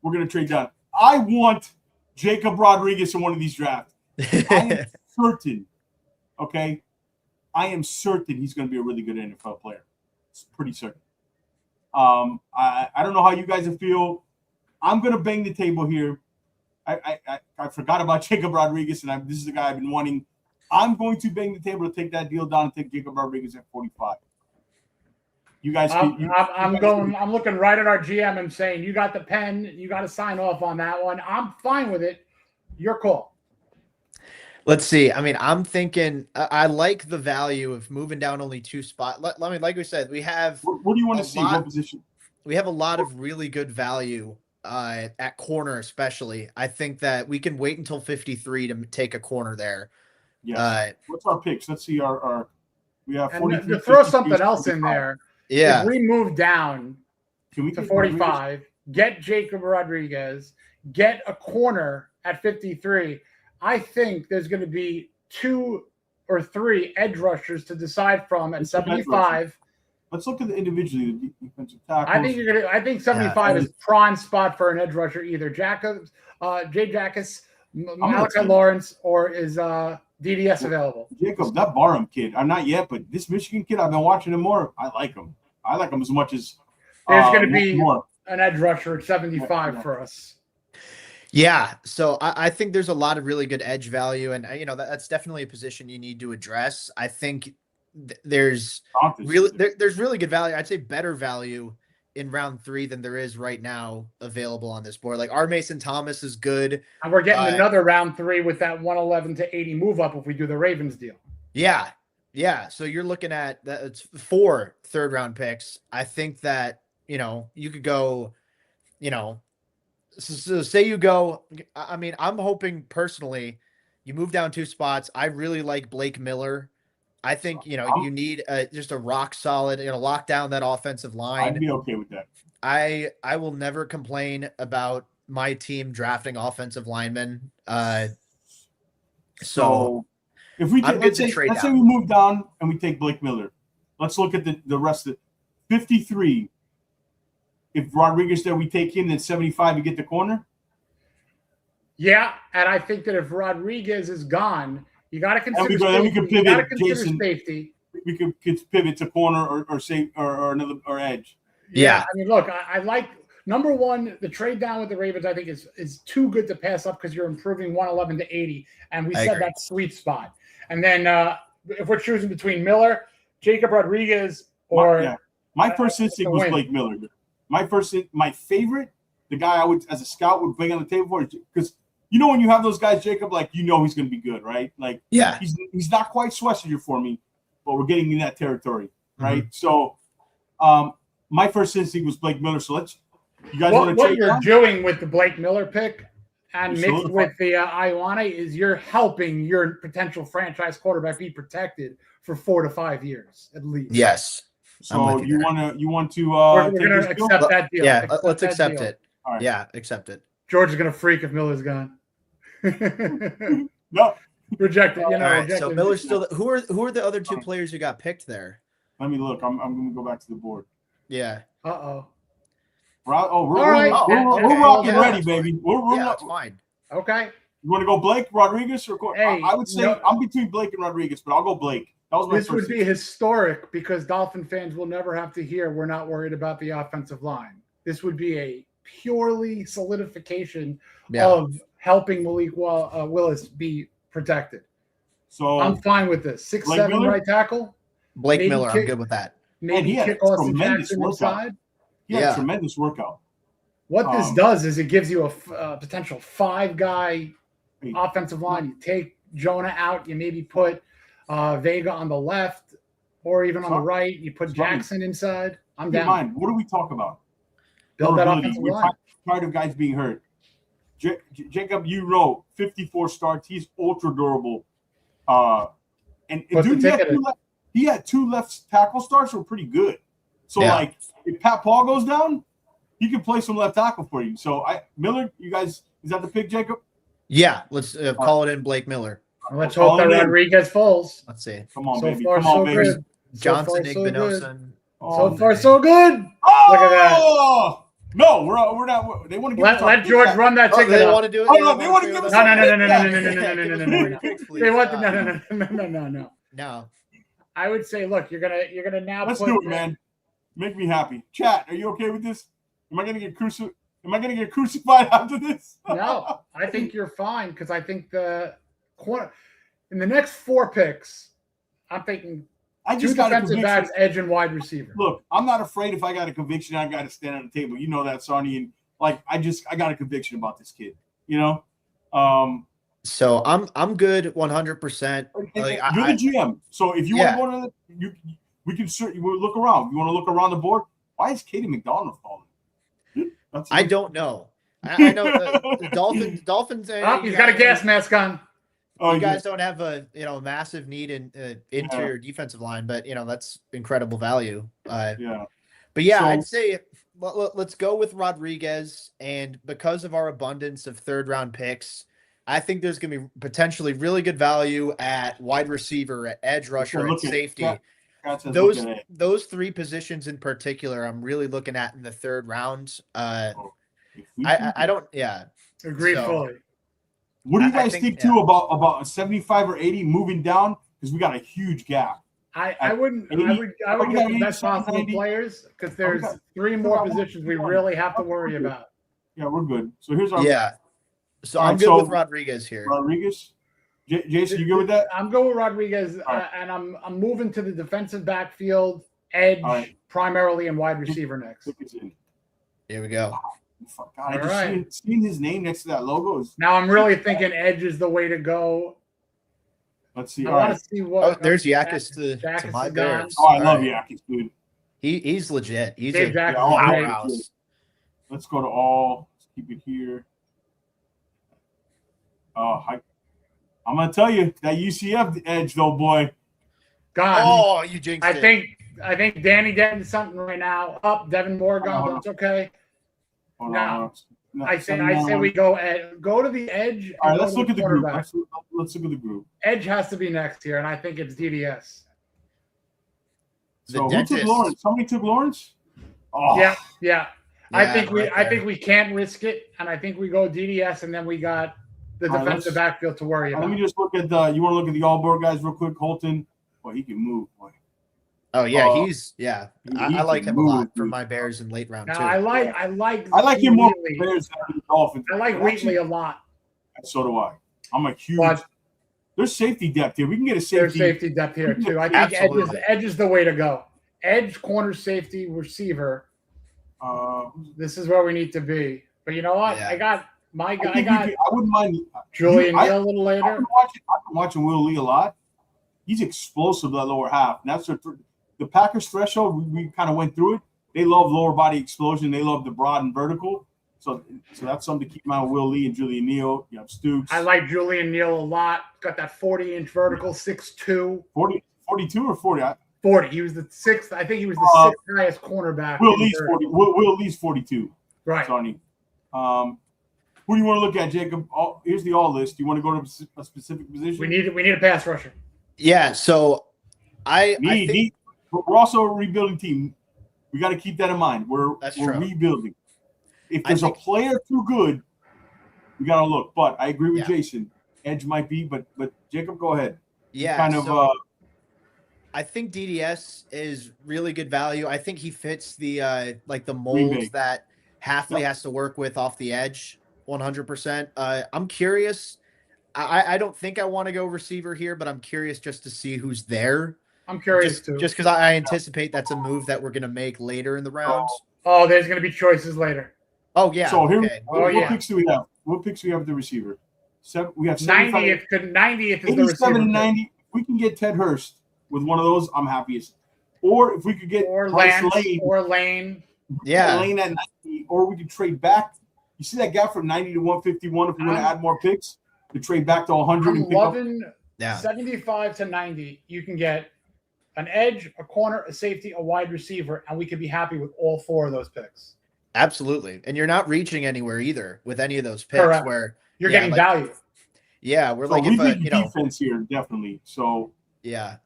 We're going to trade down. I want Jacob Rodriguez in one of these drafts. I am certain. Okay. I am certain he's going to be a really good NFL player. It's pretty certain. I don't know how you guys feel. I'm going to bang the table here. I forgot about Jacob Rodriguez, and this is the guy I've been wanting. I'm going to bang the table to take that deal down and take Jacob Rodriguez at 45. You guys, I'm looking right at our GM and saying, you got the pen, you got to sign off on that one. I'm fine with it. Your call. Let's see. I mean, I'm thinking I like the value of moving down only 2 spots. Like we said, we have. What do you want to see? What position? We have a lot of really good value at corner, especially. I think that we can wait until 53 to take a corner there. Yeah. What's our picks? Let's see. We have 40. To throw something else in there. Yeah. If we move down to 45, get Jacob Rodriguez, get a corner at 53, I think there's going to be 2 or 3 edge rushers to decide from at 75. Let's look at the individually the defensive tackles. I think 75 is prime spot for an edge rusher, either Jay Jackus, Malachi Lawrence, or is DDS available? Jacob, that Barham kid, I'm not yet, but this Michigan kid, I've been watching him more. I like him. I like him as much as there's going to be an edge rusher at 75 for us. Yeah, so I think there's a lot of really good edge value, and that's definitely a position you need to address. I think there's really good value. I'd say better value in round 3 than there is right now available on this board. Like our Mason Thomas is good, and we're getting another round 3 with that 111 to 80 move up if we do the Ravens deal. Yeah. So you're looking at that. It's 4 third-round picks. I think that you could go, So say you go. I mean, I'm hoping personally, you move down 2 spots. I really like Blake Miller. I think you need just a rock solid, lock down that offensive line. I'd be okay with that. I will never complain about my team drafting offensive linemen. So If we I'm take, good to trade let's say down. we move down and we take Blake Miller. Let's look at the rest of 53. If Rodriguez there, we take him, then 75, we get the corner. Yeah, and I think that if Rodriguez is gone, you got to consider we safety. can You got to pivot, consider Jason. safety. We could pivot to corner or say or another or edge. Yeah. I mean, look, I like number one, the trade down with the Ravens. I think is too good to pass up because you're improving 111 to 80, and we I said agree. that sweet spot. And then if we're choosing between Miller, Jacob Rodriguez, or my first instinct was win. Blake Miller. My favorite, the guy I would as a scout would bring on the table for, because you know when you have those guys, Jacob, like you know he's going to be good, right? Like he's not quite Schwessinger for me, but we're getting in that territory, right? So, my first instinct was Blake Miller. So you guys want to what trade you're down? doing with the Blake Miller pick and You're mixed with the Ioane is you're helping your potential franchise quarterback be protected for 4 to 5 years at least. Yes. So you want to We're take going to this deal? accept that deal. Yeah, let's that accept deal. it. All right. Yeah, accept it. George is going to freak if Miller's gone. No. Rejected. All right, rejected. so Miller's still. Who are the other two players who got picked there? Let me look. I'm going to go back to the board. Yeah. Uh-oh. We're okay. and ready, baby. We're That's fine. Okay. You want to go Blake, Rodriguez, or Hey, I would say I'm between Blake and Rodriguez, but I'll go Blake. That was my This would first. be historic because Dolphin fans will never have to hear we're not worried about the offensive line. This would be a purely solidification of helping Malik Willis be protected. So I'm fine with this. 6'7" Miller? right tackle. Blake Maybe Miller, I'm kick- good with that. Maybe he had kick a Austin tremendous Jackson workout. inside. he had Yeah. a tremendous workout. What this does is it gives you a potential 5-guy offensive line. You take Jonah out. You maybe put Vega on the left or even on the right. You put Jackson inside. I'm Keep in down. mind, what do we talk about? Build that Durability. offensive We're line. tired of guys being hurt. Jacob, 54 starts. He's ultra durable. And Put dude, the ticket in. he had 2 left tackle starts were pretty good. So like, if Pat Paul goes down, he can play some left tackle for you. So Miller, you guys, is that the pick, Jacob? Yeah, let's call it in Blake Miller. Let's hope that Rodriguez falls. Let's see. Come on, So baby. far, Come on, so baby. good. Johnson, So far, so good. Igbinosun. So far, so good. Oh! Look at that. No, we're not. They want to give Let George run that Oh, ticket they up. want to do it. Oh, no, they want to give us No. Please. They want no. No. I would say, look, you're gonna now. Let's put do it, man. Make me happy. Chat, are you okay with this? Am I gonna get crucified after this? No, I think you're fine because I think in the next 4 picks, I'm thinking I 2 just got a defensive conviction. backs, edge, and wide receiver. Look, I'm not afraid if I got a conviction, I got to stand on the table. You know that, Sonny, and like I got a conviction about this kid. You know, So I'm good 100%. Like, you're the GM, so if you want to go to we can certainly look around. You want to look around the board? Why is Katie McDonald falling? I don't know. I know the Dolphins. He's got a gas mask on. You guys don't have a massive need in interior defensive line, but that's incredible value. But yeah, I'd say let's go with Rodriguez, and because of our abundance of 3rd-round picks, I think there's going to be potentially really good value at wide receiver, at edge rusher, at safety. Those 3 positions in particular, I'm really looking at in the 3rd round. I don't. Yeah, Agree fully. What do you guys think too about a 75 or 80 moving down, because we got a huge gap? I would get the best possible players because there's 3 more positions we really have to worry about. Yeah, we're good. So here's our So I'm good with Rodriguez here. Rodriguez, Jason, you good with that? I'm going with Rodriguez, and I'm moving to the defensive backfield, edge primarily, and wide receiver next. Here we go. God, seeing his name next to that logo is. Now I'm really thinking edge is the way to go. Let's see. I want to see what. There's Yakis to my Bears. Oh, I love Yakis, dude. He's legit. He's Dave a powerhouse. Let's go to all. Let's keep it here. I'm gonna tell you that UCF edge though, boy. God. Oh, you jinxed it. I think Danny Denton's something right now. Up, Devin Moore gone. That's okay. Hold on. I say we go to the edge. All right, let's look at the group. Let's look at the group. Edge has to be next here, and I think it's DDS. So who took Lawrence? Somebody took Lawrence? Oh. Yeah. I think we can't risk it, and I think we go DDS, and then we got the defensive backfield to worry about. Let me just look at you want to look at the all-board guys real quick. Holton, well, he can move. Boy. Oh yeah, I like him a lot for my Bears in late round too. I like him more for the Bears than the Dolphins. I like Wheatley a lot. So do I. I'm a huge. There's safety depth here. We can get a safety. There's safety depth here too. I think edge is the way to go. Edge, corner, safety, receiver. This is where we need to be. But you know what? Yeah. I got my guy. I wouldn't mind Julian Neal a little later. I've been watching Will Lee a lot. He's explosive that lower half. And that's the Packers threshold. We kind of went through it. They love lower body explosion. They love the broad and vertical. So that's something to keep in mind with Will Lee and Julian Neal. You have Stoops. I like Julian Neal a lot. Got that 40-inch vertical, 6'2". 42 or 40? 40. He was the sixth. I think he was the sixth highest cornerback. Will Lee's 40. Will Lee's 42. Right. Sonny. Who do you want to look at, Jacob? Here's the all list. Do you want to go to a specific position? We need a pass rusher. Yeah. So I think we're also a rebuilding team. We got to keep that in mind. We're rebuilding. If there's a player too good, we got to look. But I agree with Jason. Edge might be, but Jacob, go ahead. Yeah. I think DDS is really good value. I think he fits the the molds that Halfley has to work with off the edge 100%. I'm curious. I don't think I want to go receiver here, but I'm curious just to see who's there. I'm curious too. Just because I anticipate that's a move that we're going to make later in the rounds. Oh, there's going to be choices later. Oh, yeah. So here, what picks do we have? What picks do we have at the receiver? We have 90th. 90th is the receiver. And 90. If we can get Ted Hurst with one of those, I'm happiest. Or if we could get Lane. Yeah. Lane at 90, or we could trade back. You see that gap from 90 to 151 if we want to add more picks to trade back to 100 and pick up. 75 to 90, you can get an edge, a corner, a safety, a wide receiver, and we could be happy with all four of those picks. Absolutely. And you're not reaching anywhere either with any of those picks. Correct. Where you're getting value. Yeah, we're defense here, definitely. So yeah.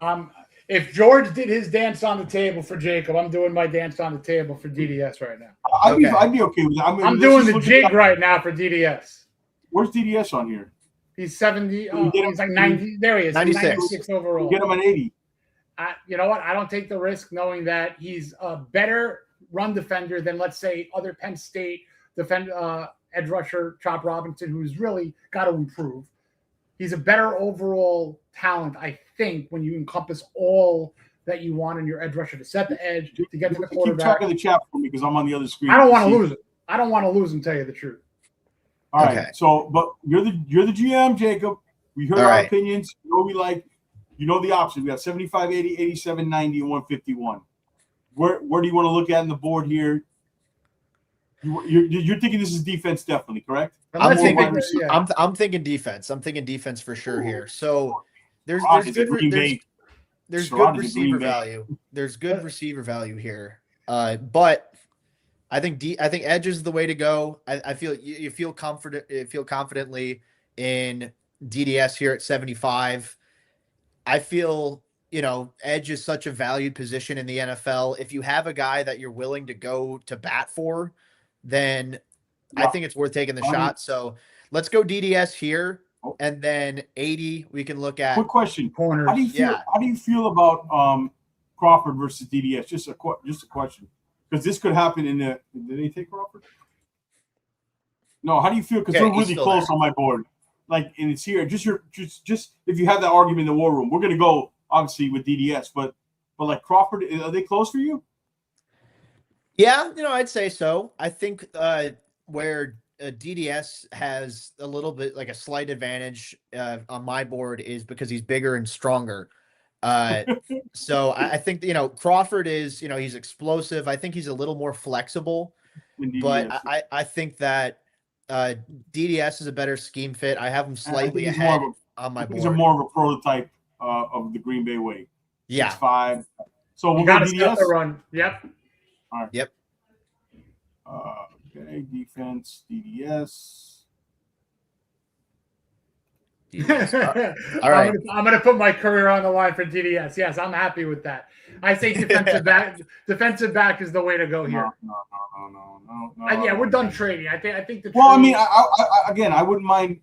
If George did his dance on the table for Jacob, I'm doing my dance on the table for DDS right now. I'd be okay with that. I'm doing the jig right now for DDS. Where's DDS on here? He's 70. He's like 90. There he is. 96 overall. Get him an 80. You know what? I don't take the risk knowing that he's a better run defender than, let's say, other Penn State edge rusher Chop Robinson, who's really got to improve. He's a better overall talent, I think, when you encompass all that you want in your edge rusher to set the edge, to get to the quarterback. Keep track of the chat for me because I'm on the other screen. I don't want to lose it. I don't want to lose him, tell you the truth. All right. So, but you're the GM, Jacob. We heard our opinions. You know we like. You know the options. We got 75, 80, 87, 90, and 151. Where do you want to look at in the board here? You're thinking this is defense, definitely, correct? I'm thinking defense. I'm thinking defense for sure here. So there's good receiver value. There's good receiver value here. But I think edge is the way to go. I feel you feel confidently in DDS here at 75. I feel, edge is such a valued position in the NFL. If you have a guy that you're willing to go to bat for, then I think it's worth taking the shot. So let's go DDS here, and then 80 we can look at. Quick question: corners. How do you feel about Crawford versus DDS? Just a question, because this could happen in the. Did they take Crawford? No. How do you feel? Because they're really close on my board. And it's here. Just if you have that argument in the war room, we're gonna go obviously with DDS, but like Crawford, are they close for you? Yeah, I'd say so. I think where DDS has a little bit like a slight advantage on my board is because he's bigger and stronger. So I think Crawford is he's explosive. I think he's a little more flexible, but I think that DDS is a better scheme fit. I have him slightly ahead on my board. He's more of a prototype of the Green Bay way. Yeah, 6'5". So we'll got go to DDS. the run. Yep. All right. Yep. Okay, defense, DDS. All right. I'm gonna put my career on the line for DDS. Yes, I'm happy with that. I say defensive back. Defensive back is the way to go here. No. Yeah, we're done trading. I think the. Well, I mean, I wouldn't mind,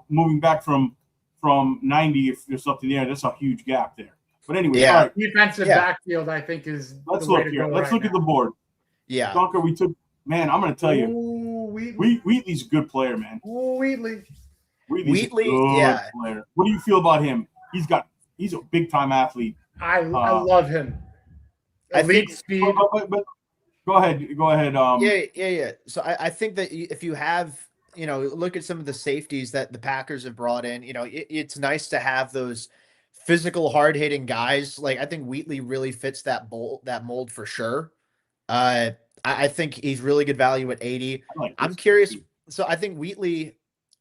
moving back from 90 if there's something there. That's a huge gap there. But anyway, all right. Defensive backfield, I think, is. Let's look here. Let's look at the board. Yeah, Dunker, we took. Man, I'm going to tell you, Wheatley's a good player, man. Wheatley, yeah. Player. What do you feel about him? He's a big time athlete. I love him. Elite speed. But go ahead. Yeah. So I think that if you have, look at some of the safeties that the Packers have brought in, it's nice to have those physical, hard hitting guys. Like I think Wheatley really fits that mold for sure. I think he's really good value at 80. I'm curious. So I think Wheatley,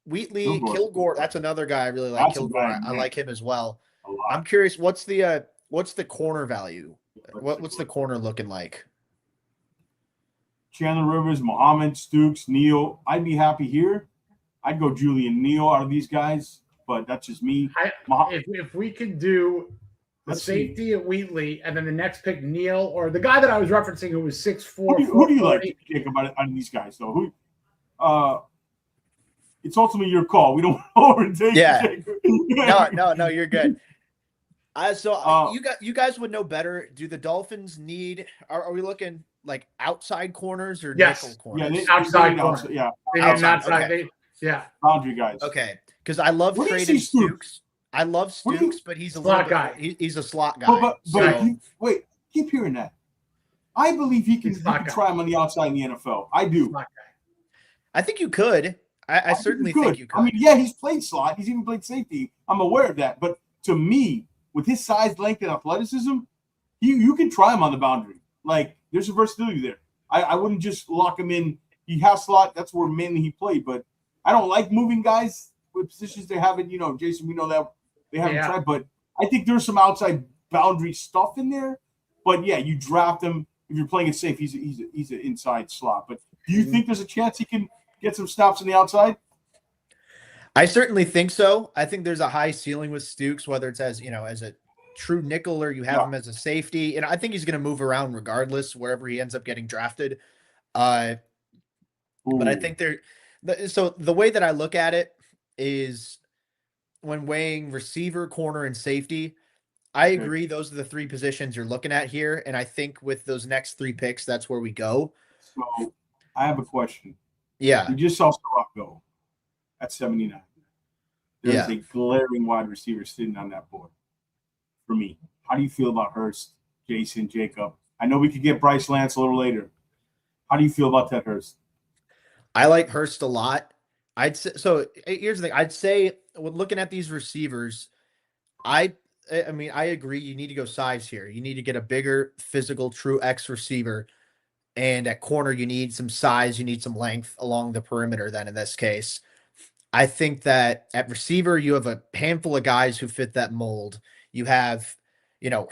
Kilgore. That's another guy I really like. Kilgore, I like him as well. I'm curious. What's the corner value? What's the corner looking like? Chandler Rivers, Muhammad, Stukes, Neal. I'd be happy here. I'd go Julian Neal out of these guys, but that's just me. If we could do the safety at Wheatley and then the next pick Neal or the guy that I was referencing who was 6'4". Who do you like, Jacob, out of these guys though? It's ultimately your call. We don't overtake. Yeah. No, you're good. You guys would know better. Do the Dolphins need? Are we looking like outside corners or nickel corners? Yeah, outside corners. Yeah, outside. Okay. Boundary guys. Okay, because I love trading Stukes. I love Stukes, but he's a slot guy. He's a slot guy. Wait, keep hearing that. I believe he can try him on the outside in the NFL. I do. I think you could. I certainly think you could. I mean, yeah, he's played slot. He's even played safety. I'm aware of that. But to me, with his size, length, and athleticism, you can try him on the boundary. Like, there's a versatility there. I wouldn't just lock him in. He has slot. That's where mainly he played. But I don't like moving guys with positions they haven't, Jason, we know that they haven't tried. But I think there's some outside boundary stuff in there. But, yeah, you draft him. If you're playing it safe, he's an inside slot. But do you think there's a chance he can get some stops on the outside? I certainly think so. I think there's a high ceiling with Stukes, whether it's as a true nickel or you have him as a safety. And I think he's going to move around regardless, wherever he ends up getting drafted. But I think so the way that I look at it is when weighing receiver, corner, and safety, I agree. Those are the three positions you're looking at here. And I think with those next three picks, that's where we go. So I have a question. Yeah. You just saw Sorock go at 79. There's a glaring wide receiver sitting on that board for me. How do you feel about Hurst, Jason, Jacob? I know we could get Bryce Lance a little later. How do you feel about Ted Hurst? I like Hurst a lot. So here's the thing. I'd say when looking at these receivers, I mean, I agree. You need to go size here. You need to get a bigger physical true X receiver. And at corner, you need some size. You need some length along the perimeter then in this case. I think that at receiver, you have a handful of guys who fit that mold. You have,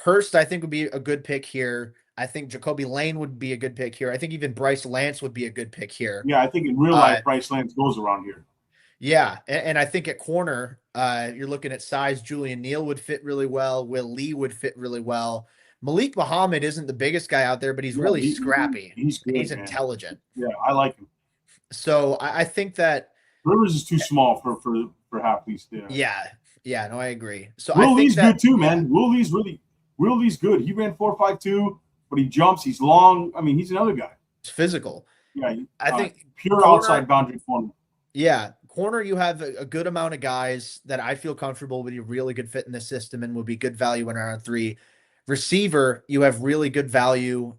Hurst, I think would be a good pick here. I think Jacoby Lane would be a good pick here. I think even Bryce Lance would be a good pick here. Yeah, I think in real life, Bryce Lance goes around here. Yeah, and I think at corner, you're looking at size. Julian Neal would fit really well. Will Lee would fit really well. Malik Muhammad isn't the biggest guy out there, but he's really scrappy. He's good, he's intelligent. Yeah, I like him. So I think that Rivers is too small for Hapley's there. Yeah, no, I agree. So Will I think Lee's good too, man. Will Lee's good. He ran 4.52, but he jumps. He's long. I mean, he's another guy. It's physical. Yeah, I think pure corner, outside boundary corner. Yeah, corner. You have a good amount of guys that I feel comfortable with. You really good fit in the system and would be good value in round 3. Receiver, you have really good value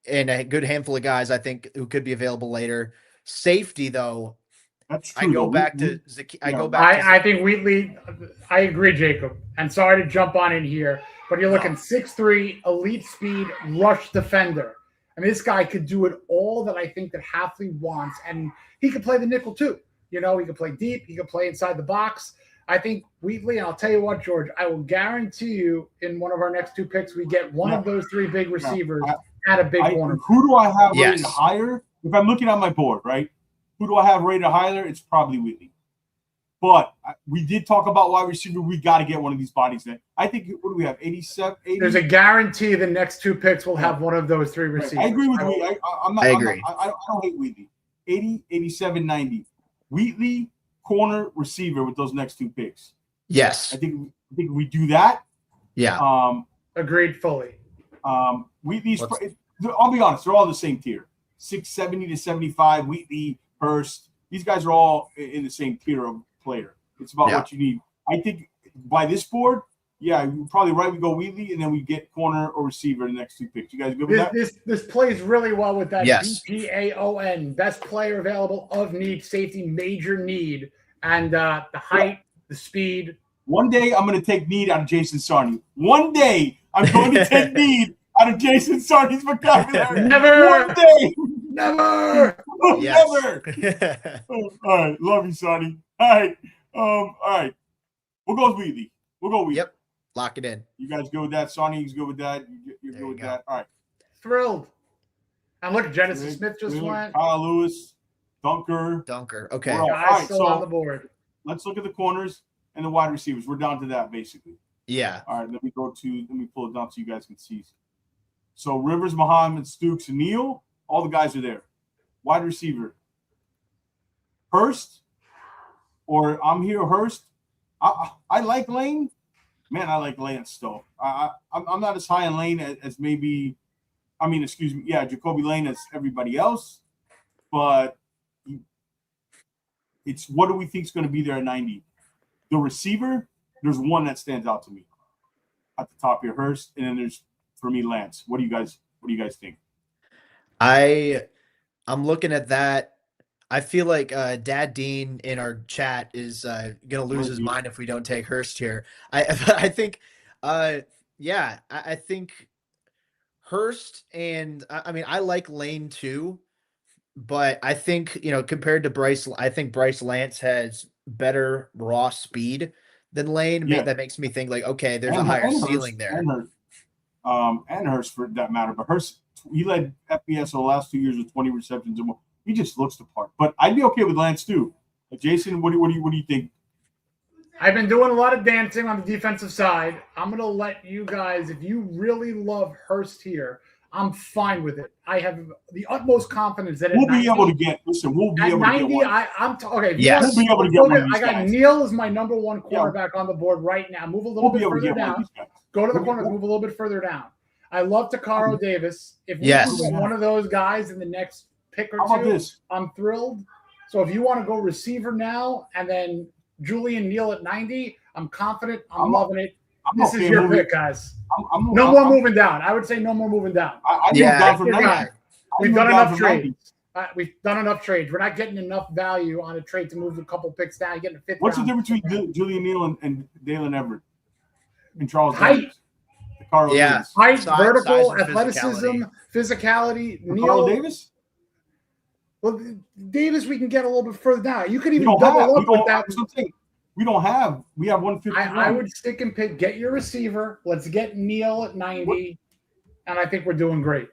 and a good handful of guys I think who could be available later. Safety, though, that's true. I go back to I think Wheatley. I agree, Jacob. And sorry to jump on in here, but you're looking 6'3", elite speed, rush defender. I mean, this guy could do it all that I think that Hafley wants, and he could play the nickel too. He could play deep. He could play inside the box. I think Wheatley, and I'll tell you what, George, I will guarantee you in one of our next 2 picks, we get one of those 3 big receivers at a big corner. Who do I have rated higher if I'm looking at my board, right, who do I have rated higher? It's probably Wheatley. But we did talk about wide receiver. We got to get one of these bodies there. I think, what do we have, 87, 80? There's a guarantee the next 2 picks will have one of those 3 receivers. I agree with Wheatley. I agree. I don't hate Wheatley. 80, 87, 90. Wheatley, corner, receiver with those next 2 picks. Yes. I think we do that. Yeah. Agreed fully. Wheatley's – I'll be honest. They're all in the same tier. 670 to 75, Wheatley, Hurst. These guys are all in the same tier of player. It's about what you need. I think by this board, you're probably right. We go Wheatley, and then we get corner or receiver in the next 2 picks. You guys good with that? This plays really well with that. Yes. BPAON, best player available of need, safety, major need, and the height, the speed. One day I'm going to take need out of Jason Sarney. One day I'm going to take need out of Jason Sarney's vocabulary. Never. One day. Never. Never. All right. Love you, Sarney. All right. We'll go with Wheatley. Yep. Lock it in. You guys good with that? Sarney's good with that. You're good with that. All right. Thrilled. And look, Genesis Smith just went. Kyle Lewis, Dunker. Okay. All Guys right. still on the board. Let's look at the corners and the wide receivers. We're down to that basically. Yeah. All right. Let me pull it down so you guys can see. So Rivers, Muhammad, Stooks, and Neal, all the guys are there. Wide receiver. Hurst, or I'm here, Hurst. I like Lane. Man, I like Lance still. I'm not as high on Lane as maybe, Jacoby Lane as everybody else. But it's what do we think is going to be there at 90? The receiver, there's one that stands out to me at the top here, Hurst, and then there's, for me, Lance. What do you guys think? I'm looking at that. I feel like Dad Dean in our chat is gonna lose his mind if we don't take Hurst here. I think, I think Hurst, and I like Lane too, but I think compared to Bryce, I think Bryce Lance has better raw speed than Lane. Yeah. That makes me think like, okay, there's a higher ceiling there. And Hurst for that matter, but Hurst, he led FBS the last 2 years with 20 receptions and more. He just looks the part. But I'd be okay with Lance too. Jason, what do you think? I've been doing a lot of dancing on the defensive side. I'm going to let you guys, if you really love Hurst here, I'm fine with it. I have the utmost confidence that we'll be able to get. Listen, we'll be able to get one. Okay. Yes. We'll be able to get one of these I got guys. Neal as my number 1 cornerback on the board right now. Move a little bit further down. Go to the corner. Move a little bit further down. I love Takaro Davis. If we can get one of those guys in the next pick or two, I'm thrilled. So if you want to go receiver now and then Julian Neal at 90, I'm confident. I'm loving it. This is your pick, guys. No more moving down. I would say no more moving down. We've done enough trades. We've done enough trades. We're not getting enough value on a trade to move a couple picks down. You're getting a 5th What's round. the difference between Julian Neal and Dalen Everett and Charles Height. Davis? Height, Size, vertical, and athleticism, physicality. Carl Neal Davis? Well, Davis, we can get a little bit further down. You could even We double up with that. We have 150. I would stick and pick. Get your receiver. Let's get Neal at 90, and I think we're doing great.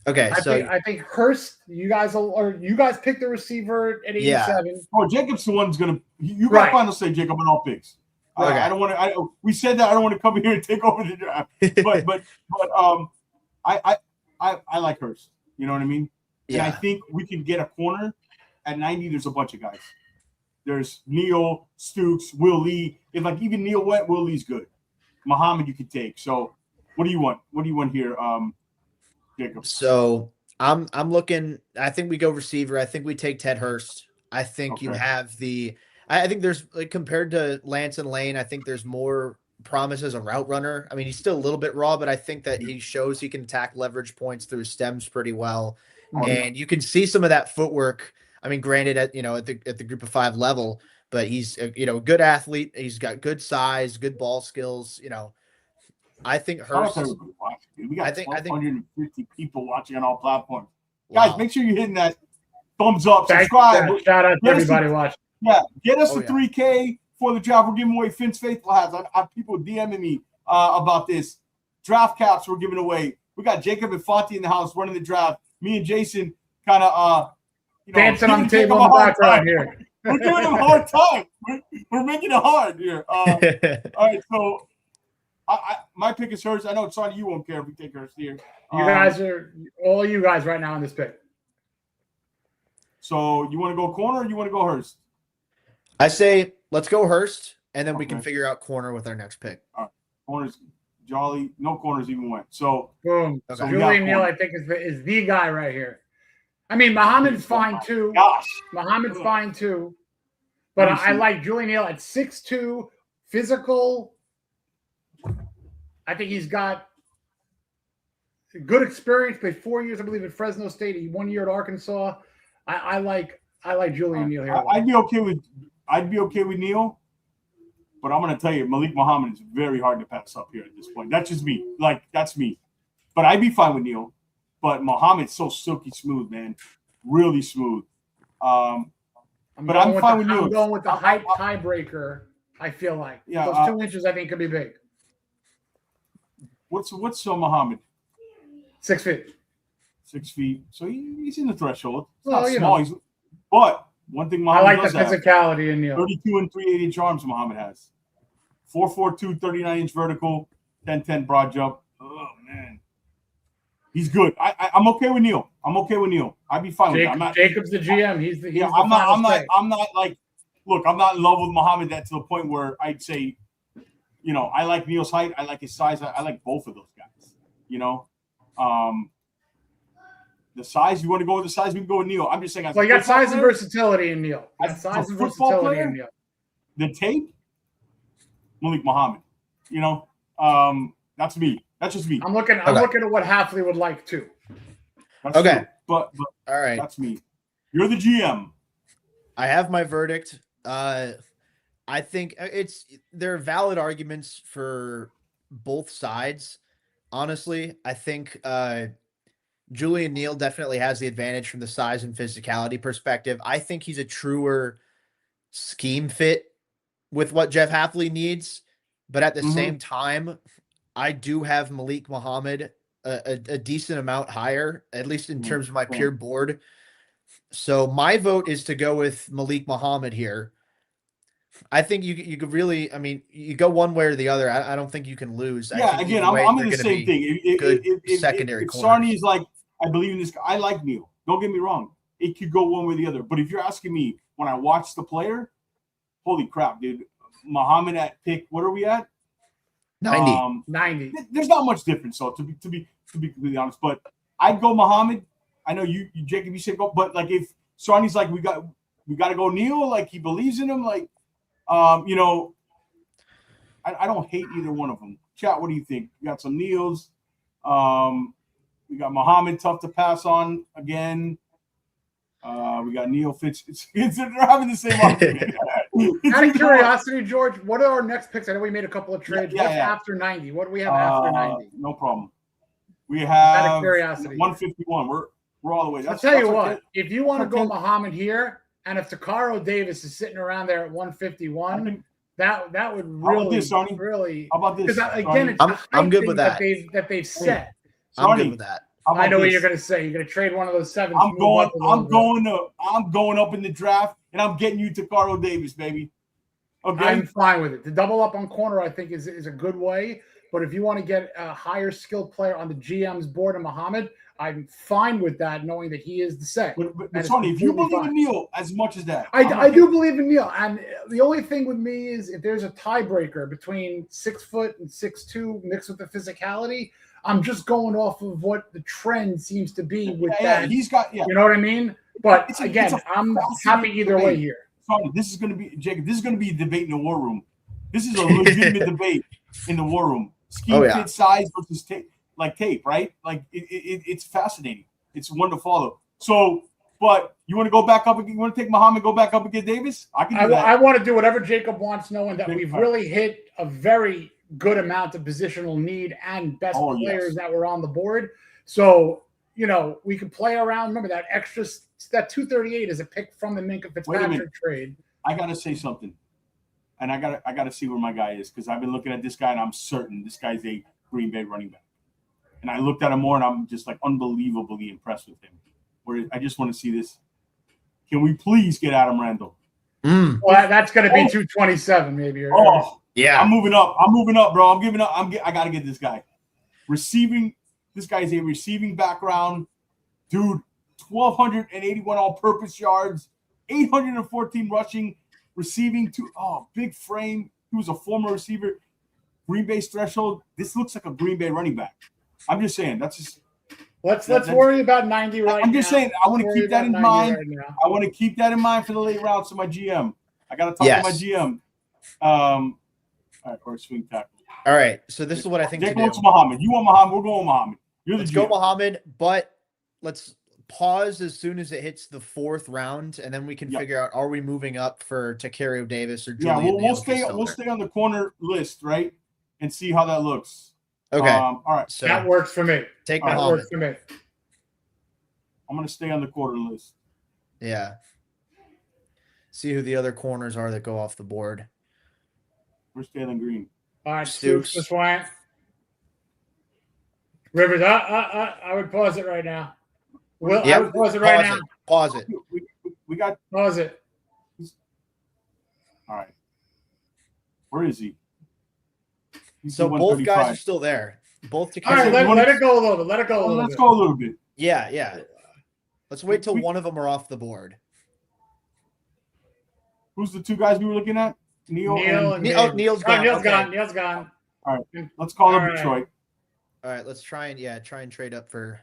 Okay, I think Hurst. You guys pick the receiver at 87. Yeah. Oh, Jacob's the one's gonna. You got final say, Jacob, on all picks. Okay. I don't want to. We said that I don't want to come here and take over the draft. but I like Hurst. You know what I mean? Yeah. And I think we can get a corner at 90. There's a bunch of guys. There's Neal, Stooks, Will Lee. If even Neal went, Will Lee's good. Muhammad you could take. So what do you want? What do you want here, Jacob? So I'm looking. I think we go receiver. I think we take Ted Hurst. I think you have the. I think there's compared to Lance and Lane. I think there's more promise as a route runner. I mean, he's still a little bit raw, but I think that he shows he can attack leverage points through stems pretty well, and you can see some of that footwork. I mean, granted, at the group of 5 level, but he's a good athlete. He's got good size, good ball skills. I think Hurst. We got 150 people watching on all platforms. Guys, make sure you're hitting that thumbs up, subscribe. Shout out to everybody watching. Yeah, get us to 3K for the draft. We're giving away Finn's Faithful hats. I have people DMing me about this. Draft caps we're giving away. We got Jacob Infante in the house running the draft. Me and Jason kind of dancing on the giving table in the background here. We're giving them a hard time. We're making it hard here. All right, so my pick is hers. I know, Sonny, you won't care if we take hers here. You guys are all you guys right now in this pick. So you want to go corner or you want to go Hurst? I say let's go Hurst, and then we Okay. can figure out corner with our next pick. All right. Corners, Jolly. No corners even went. So Boom. Okay. So we got Julian Neal, corner. I think, is the guy right here. I mean, Muhammad's fine too. Gosh. Muhammad's fine too. But Let me I see. like Julian Neal at 6'2", physical. I think he's got good experience. Played 4 years, I believe, at Fresno State. 1 year at Arkansas. I like Julian Neal here. I'd be okay with Neal, but I'm gonna tell you, Malik Muhammad is very hard to pass up here at this point. That's just me. Like, that's me. But I'd be fine with Neal. But Muhammad's so silky smooth, man. Really smooth. But I'm fine with Neal. I'm going with the height tiebreaker, I feel like. Yeah, Those 2 inches, I think, could be big. What's Muhammad? 6 feet. 6 feet. So he's in the threshold. It's Well, not you small. know. But one thing I Muhammad like does the have, physicality in Neal. 32 and 3/8 inch arms Muhammad has. 4'4", 39 inch vertical, 10-10 broad jump. Oh man, he's good. I'm okay with Neal. I'd be fine with that. I'm not, Jacob's the GM. He's the I'm final not say. like, look, I'm not in love with Muhammad that to the point where I'd say, I like Neal's height. I like his size. I like both of those guys. The size, you want to go with the size, we can go with Neal. I'm just saying. Well, you got size and versatility in Neal. You got As size a and football versatility player? in Neal. The tape, Malik Muhammad. That's me. That's just me. I'm looking at what Hafley would like too. That's Okay. true. But All right. that's me. You're the GM. I have my verdict. I think there are valid arguments for both sides. Honestly, I think Julian Neal definitely has the advantage from the size and physicality perspective. I think he's a truer scheme fit with what Jeff Hafley needs. But at the same time, I do have Malik Muhammad a decent amount higher, at least in terms of my pure board. So my vote is to go with Malik Muhammad here. I think you could really, you go one way or the other. I don't think you can lose. Yeah, again, I'm in the same thing. If secondary Sarni is like, I believe in this guy. I like Neal. Don't get me wrong. It could go one way or the other. But if you're asking me, when I watch the player, holy crap, dude. Muhammad at pick, what are we at? 90. 90. There's not much difference, so to be completely honest. But I'd go Muhammad. I know you Jacob, you said go, but like if Sarni's like we got to go Neal, like he believes in him, like I don't hate either one of them. Chat, what do you think? We got some Neals. We got Muhammad, tough to pass on again. We got Neal Fitz. They're having the same argument. Out of curiosity, George, what are our next picks? I know we made a couple of trades. What's after 90? What do we have after 90? No problem. We Out have of curiosity. 151. We're all the way. I'll tell you what, okay. if you want to go Okay. Muhammad here, and if Takaro Davis is sitting around there at 151, that would How about really, this, Arnie? really. How about this? Because again, Arnie? it's the I'm height good thing with that. that they've set. I'm good Arnie, with that. how about I know what this? you're going to say. You're going to trade one of those sevens. I'm going up in the draft, and I'm getting you Takaro Davis, baby. Okay. I'm fine with it. To double up on corner, I think, is a good way. But if you want to get a higher skilled player on the GM's board of Muhammad, I'm fine with that, knowing that he is the set. But That is Sonny, if you completely believe in fine. Neal as much as that, I do believe in Neal. And the only thing with me is if there's a tiebreaker between 6 foot and 6'2", mixed with the physicality, I'm just going off of what the trend seems to be with that. he's got. Yeah, You know what I mean? But It's again, a I'm fascinating happy either way debate. here. Sonny, this is going to be Jacob. This is going to be a debate in the war room. This is a legitimate debate in the war room. Scheme fit size versus tape, right? Like it's fascinating. It's one to follow. So, but you want to go back up? You want to take Muhammad, go back up against Davis? I can do that. I want to do whatever Jacob wants, knowing that Big we've part. really hit a very good amount of positional need and best players that were on the board. So, we could play around. Remember that that 238 is a pick from the Minka Fitzpatrick trade. I gotta say something, and I gotta see where my guy is, because I've been looking at this guy and I'm certain this guy's a Green Bay running back. And I looked at him more and I'm just like unbelievably impressed with him. where I just want to see this. Can we please get Adam Randall? Mm. Well, that's going to be 227 maybe. Oh, Yeah. I'm moving up, bro. I'm giving up. I got to get this guy. Receiving. This guy is a receiving background. Dude, 1,281 all-purpose yards, 814 rushing, receiving big frame. He was a former receiver. Green Bay's threshold. This looks like a Green Bay running back. I'm just saying. That's just. Let's worry about 90 right now. I'm just saying. I want to keep that in mind. Right I want to keep that in mind for the late rounds to my GM. I got to talk to my GM. All right, or swing tackle. All right. So this is what I think They're to going do. to Muhammad. You want Muhammad? We're going Muhammad. Let's go Muhammad, but let's pause as soon as it hits the 4th round, and then we can figure out, are we moving up for Tacario Davis or Julian? Yeah, we'll stay on the corner list, right, and see how that looks. Okay. All right. So that works for me. Take that Muhammad. works for me. I'm going to stay on the corner list. Yeah. See who the other corners are that go off the board. Where's Jalen Green? All right, Stooks. Stooks just went. Rivers, I would pause it right now. I would pause it right now. Pause it. We got. Pause it. All right. Where is he? So both guys are still there. Both All right, let it go a little bit. Let it go a little bit. Let's go a little bit. Yeah. Let's wait till one of them are off the board. Who's the two guys we were looking at? Neil's gone. Neil's Okay. gone. Neil's gone. All right. Let's call him Detroit. All right, let's try and trade up for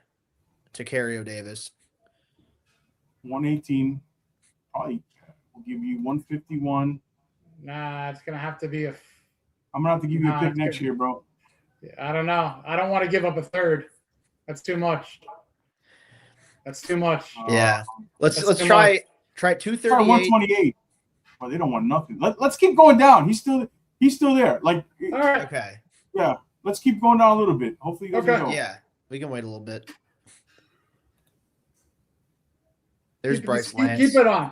Tacario Davis. 118. Probably we'll give you 151. Nah, it's gonna have to be I'm gonna have to give you a pick next year, bro. I don't know. I don't want to give up a third. That's too much. Yeah. Let's try 238. 128. Oh, they don't want nothing. Let's keep going down. He's still there. Like, all right. Okay. Yeah. Let's keep going down a little bit. Hopefully, you guys know. Yeah, we can wait a little bit. There's Bryce Lance. Keep it on.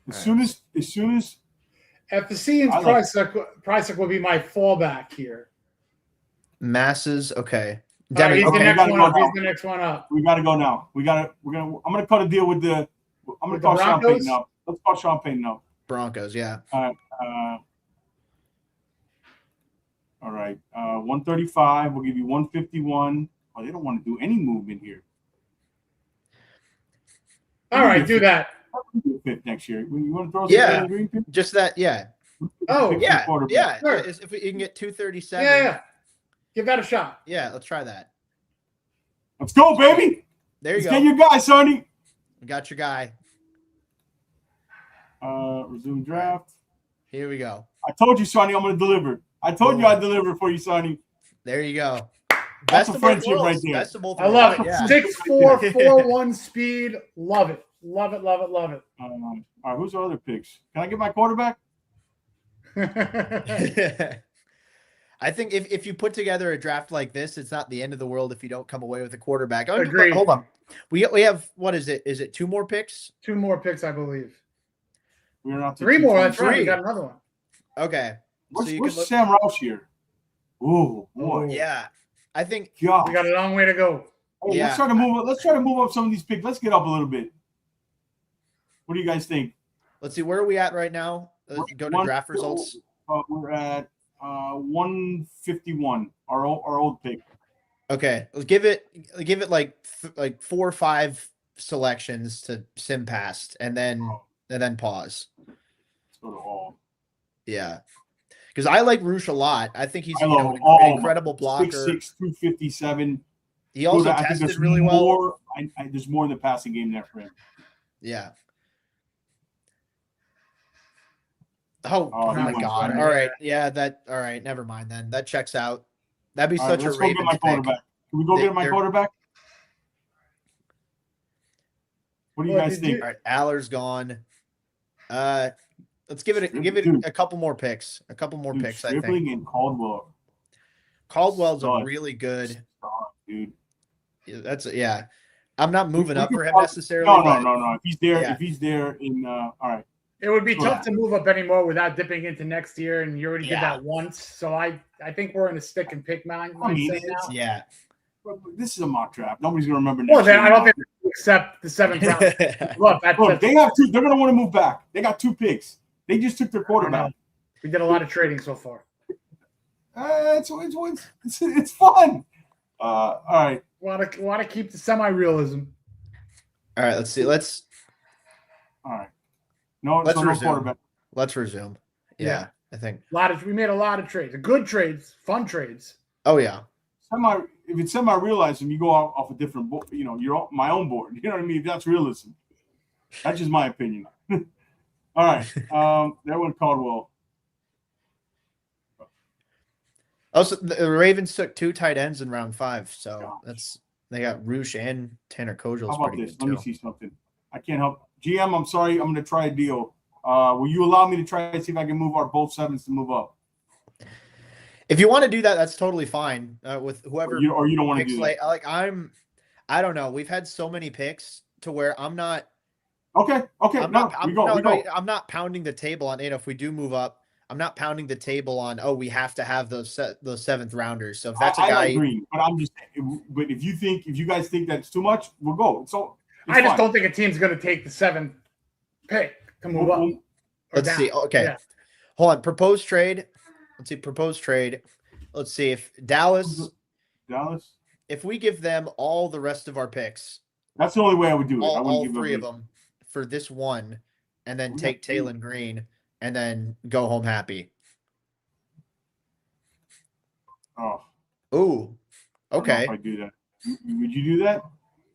As soon as If the Cian's Prysic will be my fallback here. Masses, okay. He's the next one up. We gotta go now. I'm gonna cut a deal with the. I'm gonna call Sean Payton up. Let's call Sean Payton up. Broncos, yeah. All right. 135. We'll give you 151. Oh, they don't want to do any movement here. All right, do that. Fifth next year. You want to throw some green pick? Just that, yeah. Oh, yeah. Sure. If you can get 237. Yeah. Give that a shot. Yeah, let's try that. Let's go, baby. There you go. Get your guy, Sonny. We got your guy. Resume draft. Here we go. I told you, Sonny, I'm going to deliver. I told you I'd deliver for you, Sonny. There you go. That's a friendship right there. Best of both I love it. Yeah. 6'4", 4'1" speed. Love it. Love it. All right, who's the other picks? Can I get my quarterback? I think if you put together a draft like this, it's not the end of the world if you don't come away with a quarterback. Agreed. Hold on. We have, what is it? Is it 2 more picks? 2 more picks, I believe. We're not 3 more. That's right. We got another one. Okay. Where's Sam Roush here? Oh, boy. Yeah. I think we got a long way to go. Hey, let's try to move up some of these picks. Let's get up a little bit. What do you guys think? Let's see. Where are we at right now? Go to draft results. We're at 151. Our old pick. Okay, let's give it like 4 or 5 selections to sim past, and then pause. Let's go to all. Yeah, because I like Roosh a lot. I think he's an incredible blocker. 6'6", 257. He also tested really well. There's more in the passing game there for him. Yeah. Oh my God! All right, yeah. All right. Never mind then. That checks out. That'd be such a Ravens pick. Can we go get my quarterback? What do you guys think? All right, Aller's gone. Let's give it a couple more picks. I think. And Caldwell. Caldwell's a really good dude. Yeah. I'm not moving up for him necessarily. No. If he's there in all right. It would be tough to move up anymore without dipping into next year, and you already did that once. So I think we're in a stick and pick mindset now. Yeah. This is a mock draft. Nobody's gonna remember. Well, next then year. I don't think they accept the 7th round. Look, Look, they have 2. They're gonna want to move back. They got 2 picks. They just took their quarterback. We did a lot of trading so far. It's fun. All right. Want to keep the semi-realism. All right, let's see. All right. No resume. quarterback. Let's resume. Yeah, I think. We made a lot of trades. Good trades, fun trades. Oh yeah. If it's semi-realism, you go off a different board. You know, you're my own board. You know what I mean? If that's realism. That's just my opinion. All right. That one Caldwell. Also, the Ravens took 2 tight ends in round 5, so they got Roosh and Tanner Kojal's. How about this? Let me see something. I can't help. GM, I'm sorry. I'm going to try a deal. Will you allow me to try and see if I can move our both 7s to move up? If you want to do that, that's totally fine. With whoever, or you don't want to do that. I don't know. We've had so many picks to where I'm not. Okay. I'm not pounding the table on. If we do move up, I'm not pounding the table on. Oh, we have to have those 7th rounders. So if that's a guy, I agree. But I'm just. But if you guys think that's too much, we'll go. So I just don't think a team's going to take the 7th pick to move up. Let's see. Okay, hold on. Proposed trade. Let's see. Proposed trade. Let's see if Dallas. If we give them all the rest of our picks, that's the only way I would do it. I all 3 of them for this one, and then take Taylon Green, and then go home happy. Oh. Ooh. Okay. If I do that, would you do that?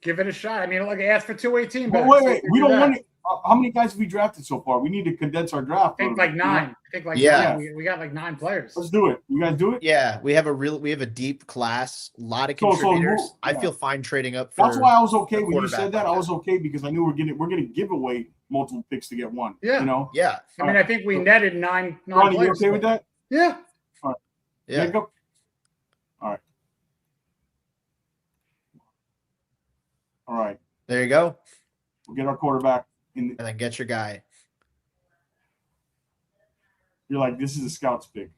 Give it a shot. I mean, ask for 218. But wait. We don't want to. How many guys have we drafted so far? We need to condense our draft. I think like 9. Yeah. 9. We got like 9 players. Let's do it. You guys do it? Yeah, we have a deep class, a lot of contributors. I feel fine trading up for. That's why I was okay when you said that. I was okay because I knew we're gonna give away multiple picks to get one. Yeah. You know? Yeah. I mean, I think we netted 9 Ronnie, players. you okay with that? Yeah. All right. Yeah. Jacob? All right. There you go. We'll get our quarterback. And then get your guy. You're like, this is a scout's pick.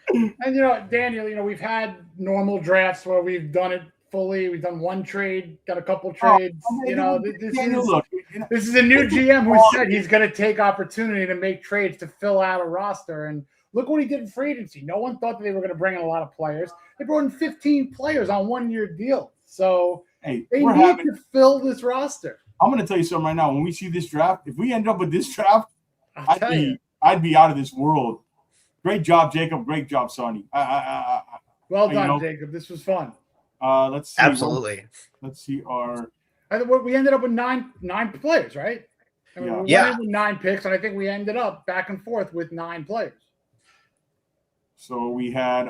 And Daniel, we've had normal drafts where we've done it fully. We've done 1 trade, got a couple trades. This is a new GM who said he's going to take opportunity to make trades to fill out a roster. And look what he did in free agency. No one thought that they were going to bring in a lot of players. They brought in 15 players on 1-year deals. So they need to fill this roster. I'm going to tell you something right now. When we see this draft, if we end up with this draft, I'd be out of this world. Great job, Jacob. Great job, Sonny. Well done, Jacob. This was fun. Let's see. Absolutely. Let's see our. We ended up with nine players, right? I mean, we went in with 9 picks, and I think we ended up back and forth with 9 players. So we had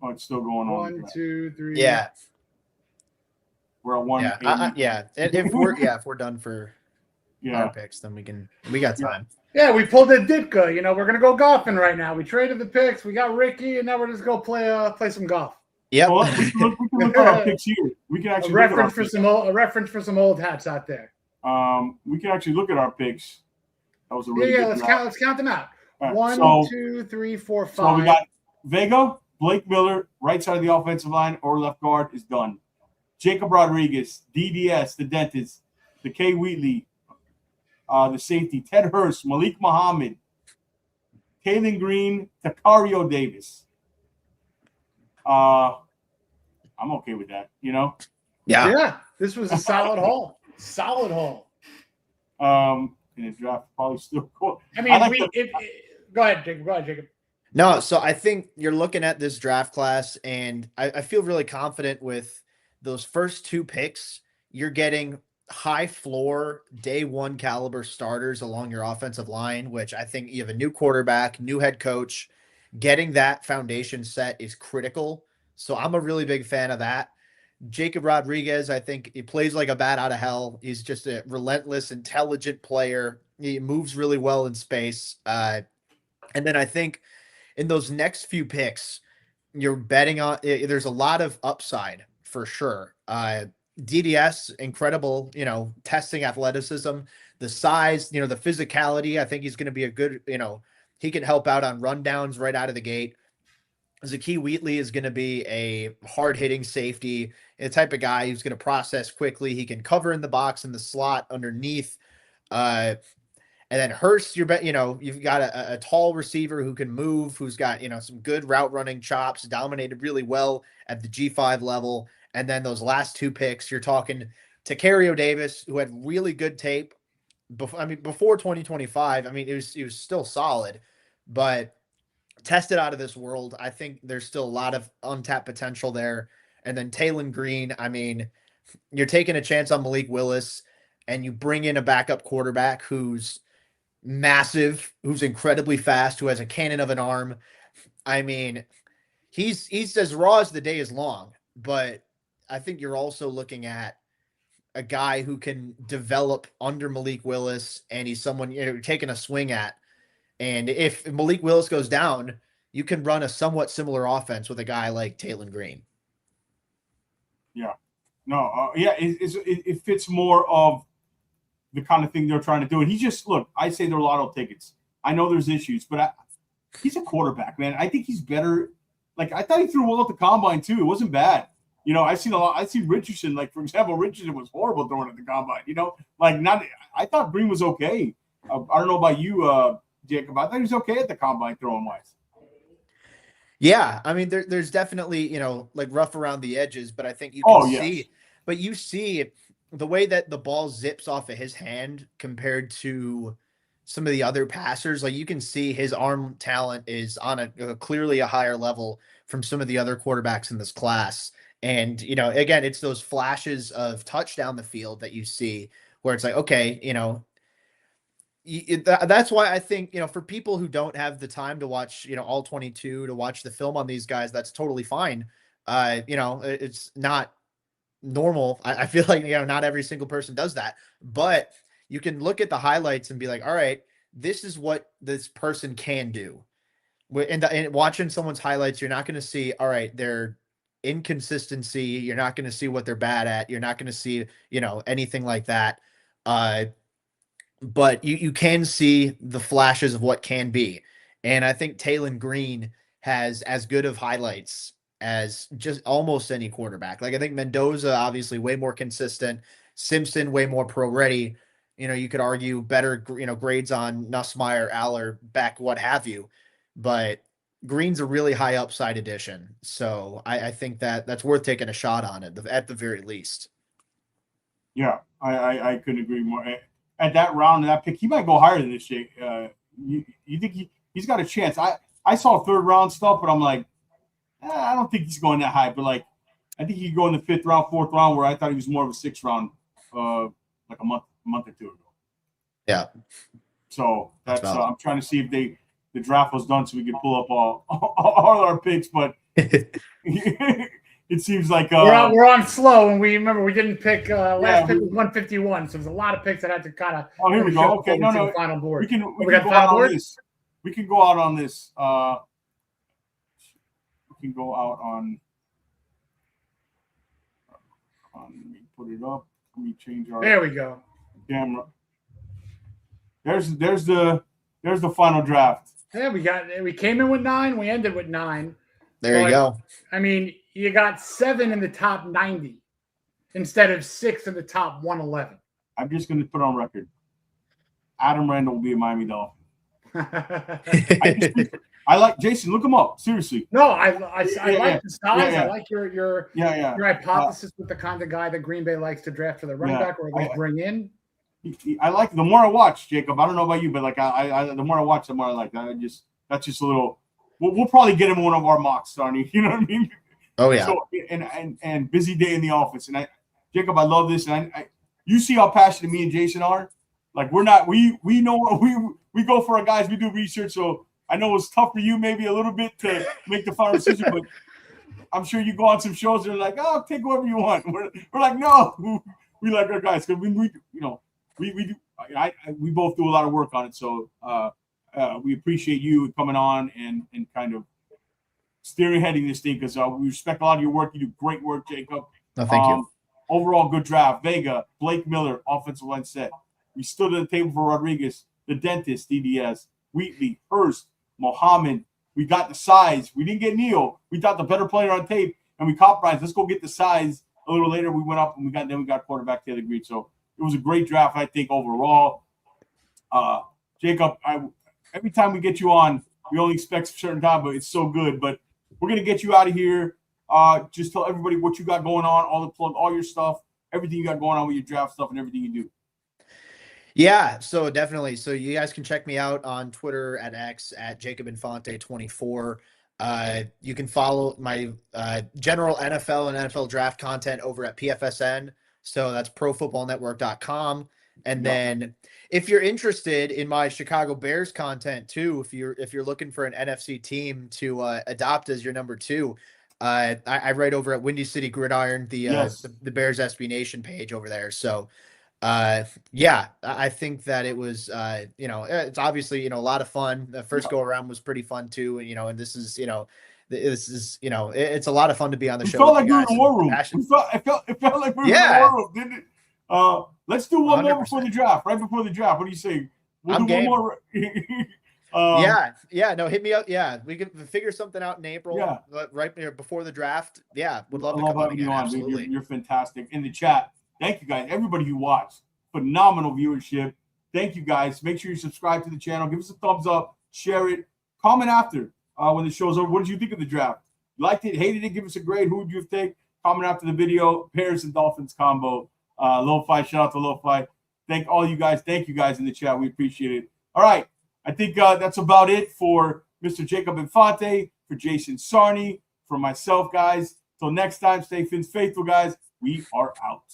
it's still going on. 1, 2, 3. Yeah. We're at 1. Yeah. And if we're done for our picks, then we got time. Yeah, we pulled a Ditka. We're gonna go golfing right now. We traded the picks. We got Ricky, and now we're just go play some golf. Yeah. Well, we can look at our picks here. We can actually a reference for some old hats out there. We can actually look at our picks. That was a really good let's count them out. Right, 1, 2, 3, 4, 5. So we got Vega, Blake Miller, right side of the offensive line or left guard is done. Jacob Rodriguez, DDS, the dentist, the K. Wheatley, the safety, Ted Hurst, Malik Muhammad, Taylon Green, Takario Davis. I'm okay with that, Yeah. This was a solid haul. Solid haul. And the draft probably still cool. I mean, go ahead, Jacob. No, so I think you're looking at this draft class, and I feel really confident with those first 2 picks. You're getting high floor day 1 caliber starters along your offensive line, which I think you have a new quarterback, new head coach. Getting that foundation set is critical. So I'm a really big fan of that. Jacob Rodriguez, I think he plays like a bat out of hell. He's just a relentless, intelligent player. He moves really well in space. And then I think in those next few picks, you're betting on, there's a lot of upside for sure. DDS, incredible, testing athleticism, the size, the physicality. I think he's going to be a good, he can help out on rundowns right out of the gate. Zakee Wheatley is going to be a hard-hitting safety, the type of guy who's going to process quickly. He can cover in the box in the slot underneath. And then Hurst, you've got a tall receiver who can move, who's got, some good route running chops, dominated really well at the G5 level. And then those last two picks, you're talking Tacario Davis, who had really good tape before 2025. He was still solid, but tested out of this world. I think there's still a lot of untapped potential there. And then Taylon Green, you're taking a chance on Malik Willis, and you bring in a backup quarterback who's massive, who's incredibly fast, who has a cannon of an arm. He's as raw as the day is long, but I think you're also looking at a guy who can develop under Malik Willis, and he's someone you're taking a swing at. And if Malik Willis goes down, you can run a somewhat similar offense with a guy like Taylon Green. Yeah. No, it fits more of the kind of thing they're trying to do. And I say they're lotto tickets. I know there's issues, but he's a quarterback, man. I think he's better. Like, I thought he threw well at the combine too. It wasn't bad. I've seen Richardson, like, for example, Richardson was horrible throwing at the combine, I thought Green was okay. I don't know about you, Jacob. I thought he was okay at the combine throwing wise. Yeah. There's definitely, like rough around the edges, but I think you can you see the way that the ball zips off of his hand compared to some of the other passers. Like, you can see his arm talent is on a clearly a higher level from some of the other quarterbacks in this class. And, again, it's those flashes of touch down the field that you see where it's like, okay, that's why I think, for people who don't have the time to watch, all 22, to watch the film on these guys, that's totally fine. It's not normal. I feel like, not every single person does that, but you can look at the highlights and be like, all right, this is what this person can do. And watching someone's highlights, you're not going to see, all right, their inconsistency. You're not going to see what they're bad at. You're not going to see, anything like that. But you can see the flashes of what can be. And I think Taylon Green has as good of highlights as just almost any quarterback. Like, I think Mendoza, obviously way more consistent. Simpson, way more pro ready. You could argue better, grades on Nussmeier, Aller, Beck, what have you. But Green's a really high upside addition. So I think that's worth taking a shot on it at the very least. Yeah, I couldn't agree more. At that round and that pick, he might go higher than this, Jake. You think he's got a chance? I saw third round stuff, but I'm like, I don't think he's going that high. But, like, I think he could go in the fifth round, fourth round, where I thought he was more of a sixth round, like a month or two ago. Yeah. So that's I'm trying to see if the draft was done so we could pull up all our picks, but it seems like we're on slow, and we didn't pick last pick was 151, so there's a lot of picks that had to kind of. Oh, here we go. Okay, no, final board. We can go out on this. We can go out on this. We can go out on. Let me put it up. Let me change our. There we go. Camera. There's the final draft. Yeah, we came in with 9. We ended with 9. There you go. You got 7 in the top 90 instead of 6 in the top 111. I'm just going to put on record. Adam Randall will be a Miami Dolphin. I like Jason. Look him up. Seriously. No, I like the size. I like your hypothesis with the kind of guy that Green Bay likes to draft for the running back or they bring in. I like the more I watch, Jacob. I don't know about you, but like I the more I watch, the more I like. That's just a little. We'll probably get him one of our mocks, Arnie. You know what I mean? Oh yeah. So, and busy day in the office, and Jacob, I love this, and you see how passionate me and Jason are. Like, we're not. We know we go for our guys. We do research, so I know it's tough for you maybe a little bit to make the final decision, but I'm sure you go on some shows and they're like, oh, take whoever you want. We're like, no, we like our guys because we both do a lot of work on it. So we appreciate you coming on and kind of heading this thing because we respect a lot of your work. You do great work, Jacob. No, thank you. Overall, good draft. Vega, Blake Miller, offensive line set. We stood at the table for Rodriguez, the dentist, DDS, Wheatley, Hurst, Mohammed, We got the size. We didn't get Neal. We thought the better player on tape, and we compromised. Let's go get the size. A little later, we went up and we got quarterback Taylor Green. So it was a great draft, I think, overall. Jacob, every time we get you on, we only expect a certain time, but it's so good. But we're gonna get you out of here. Just tell everybody what you got going on, all your stuff, everything you got going on with your draft stuff and everything you do. Yeah, so definitely. So you guys can check me out on Twitter at X at Jacob Infante 24. You can follow my general NFL and NFL draft content over at PFSN. So that's profootballnetwork.com. And then if you're interested in my Chicago Bears content too, if you're looking for an NFC team to adopt as your number 2, I write over at Windy City Gridiron, the Bears SB Nation page over there. So I think that it was it's obviously a lot of fun. The first go around was pretty fun too, and this is it's a lot of fun to be on the show. Felt like we were in the war room. It felt like we were in the war room, didn't it? Let's do one 100%. More before the draft. Right before the draft. What do you say? We'll do game. One more. Hit me up. Yeah, we can figure something out in April. Yeah, right before the draft. Yeah, would love to come on again. Absolutely, you're fantastic. In the chat, thank you guys, everybody who watched. Phenomenal viewership. Thank you guys. Make sure you subscribe to the channel. Give us a thumbs up. Share it. Comment after when the show's over. What did you think of the draft? Liked it? Hated it? Give us a grade. Who would you take? Comment after the video. Bears and Dolphins combo. Lo-Fi. Shout out to Lo-Fi. Thank you guys in the chat. We appreciate it. All right. I think that's about it for Mr. Jacob Infante, for Jason Sarney, for myself, guys. Till next time, stay faithful, guys. We are out.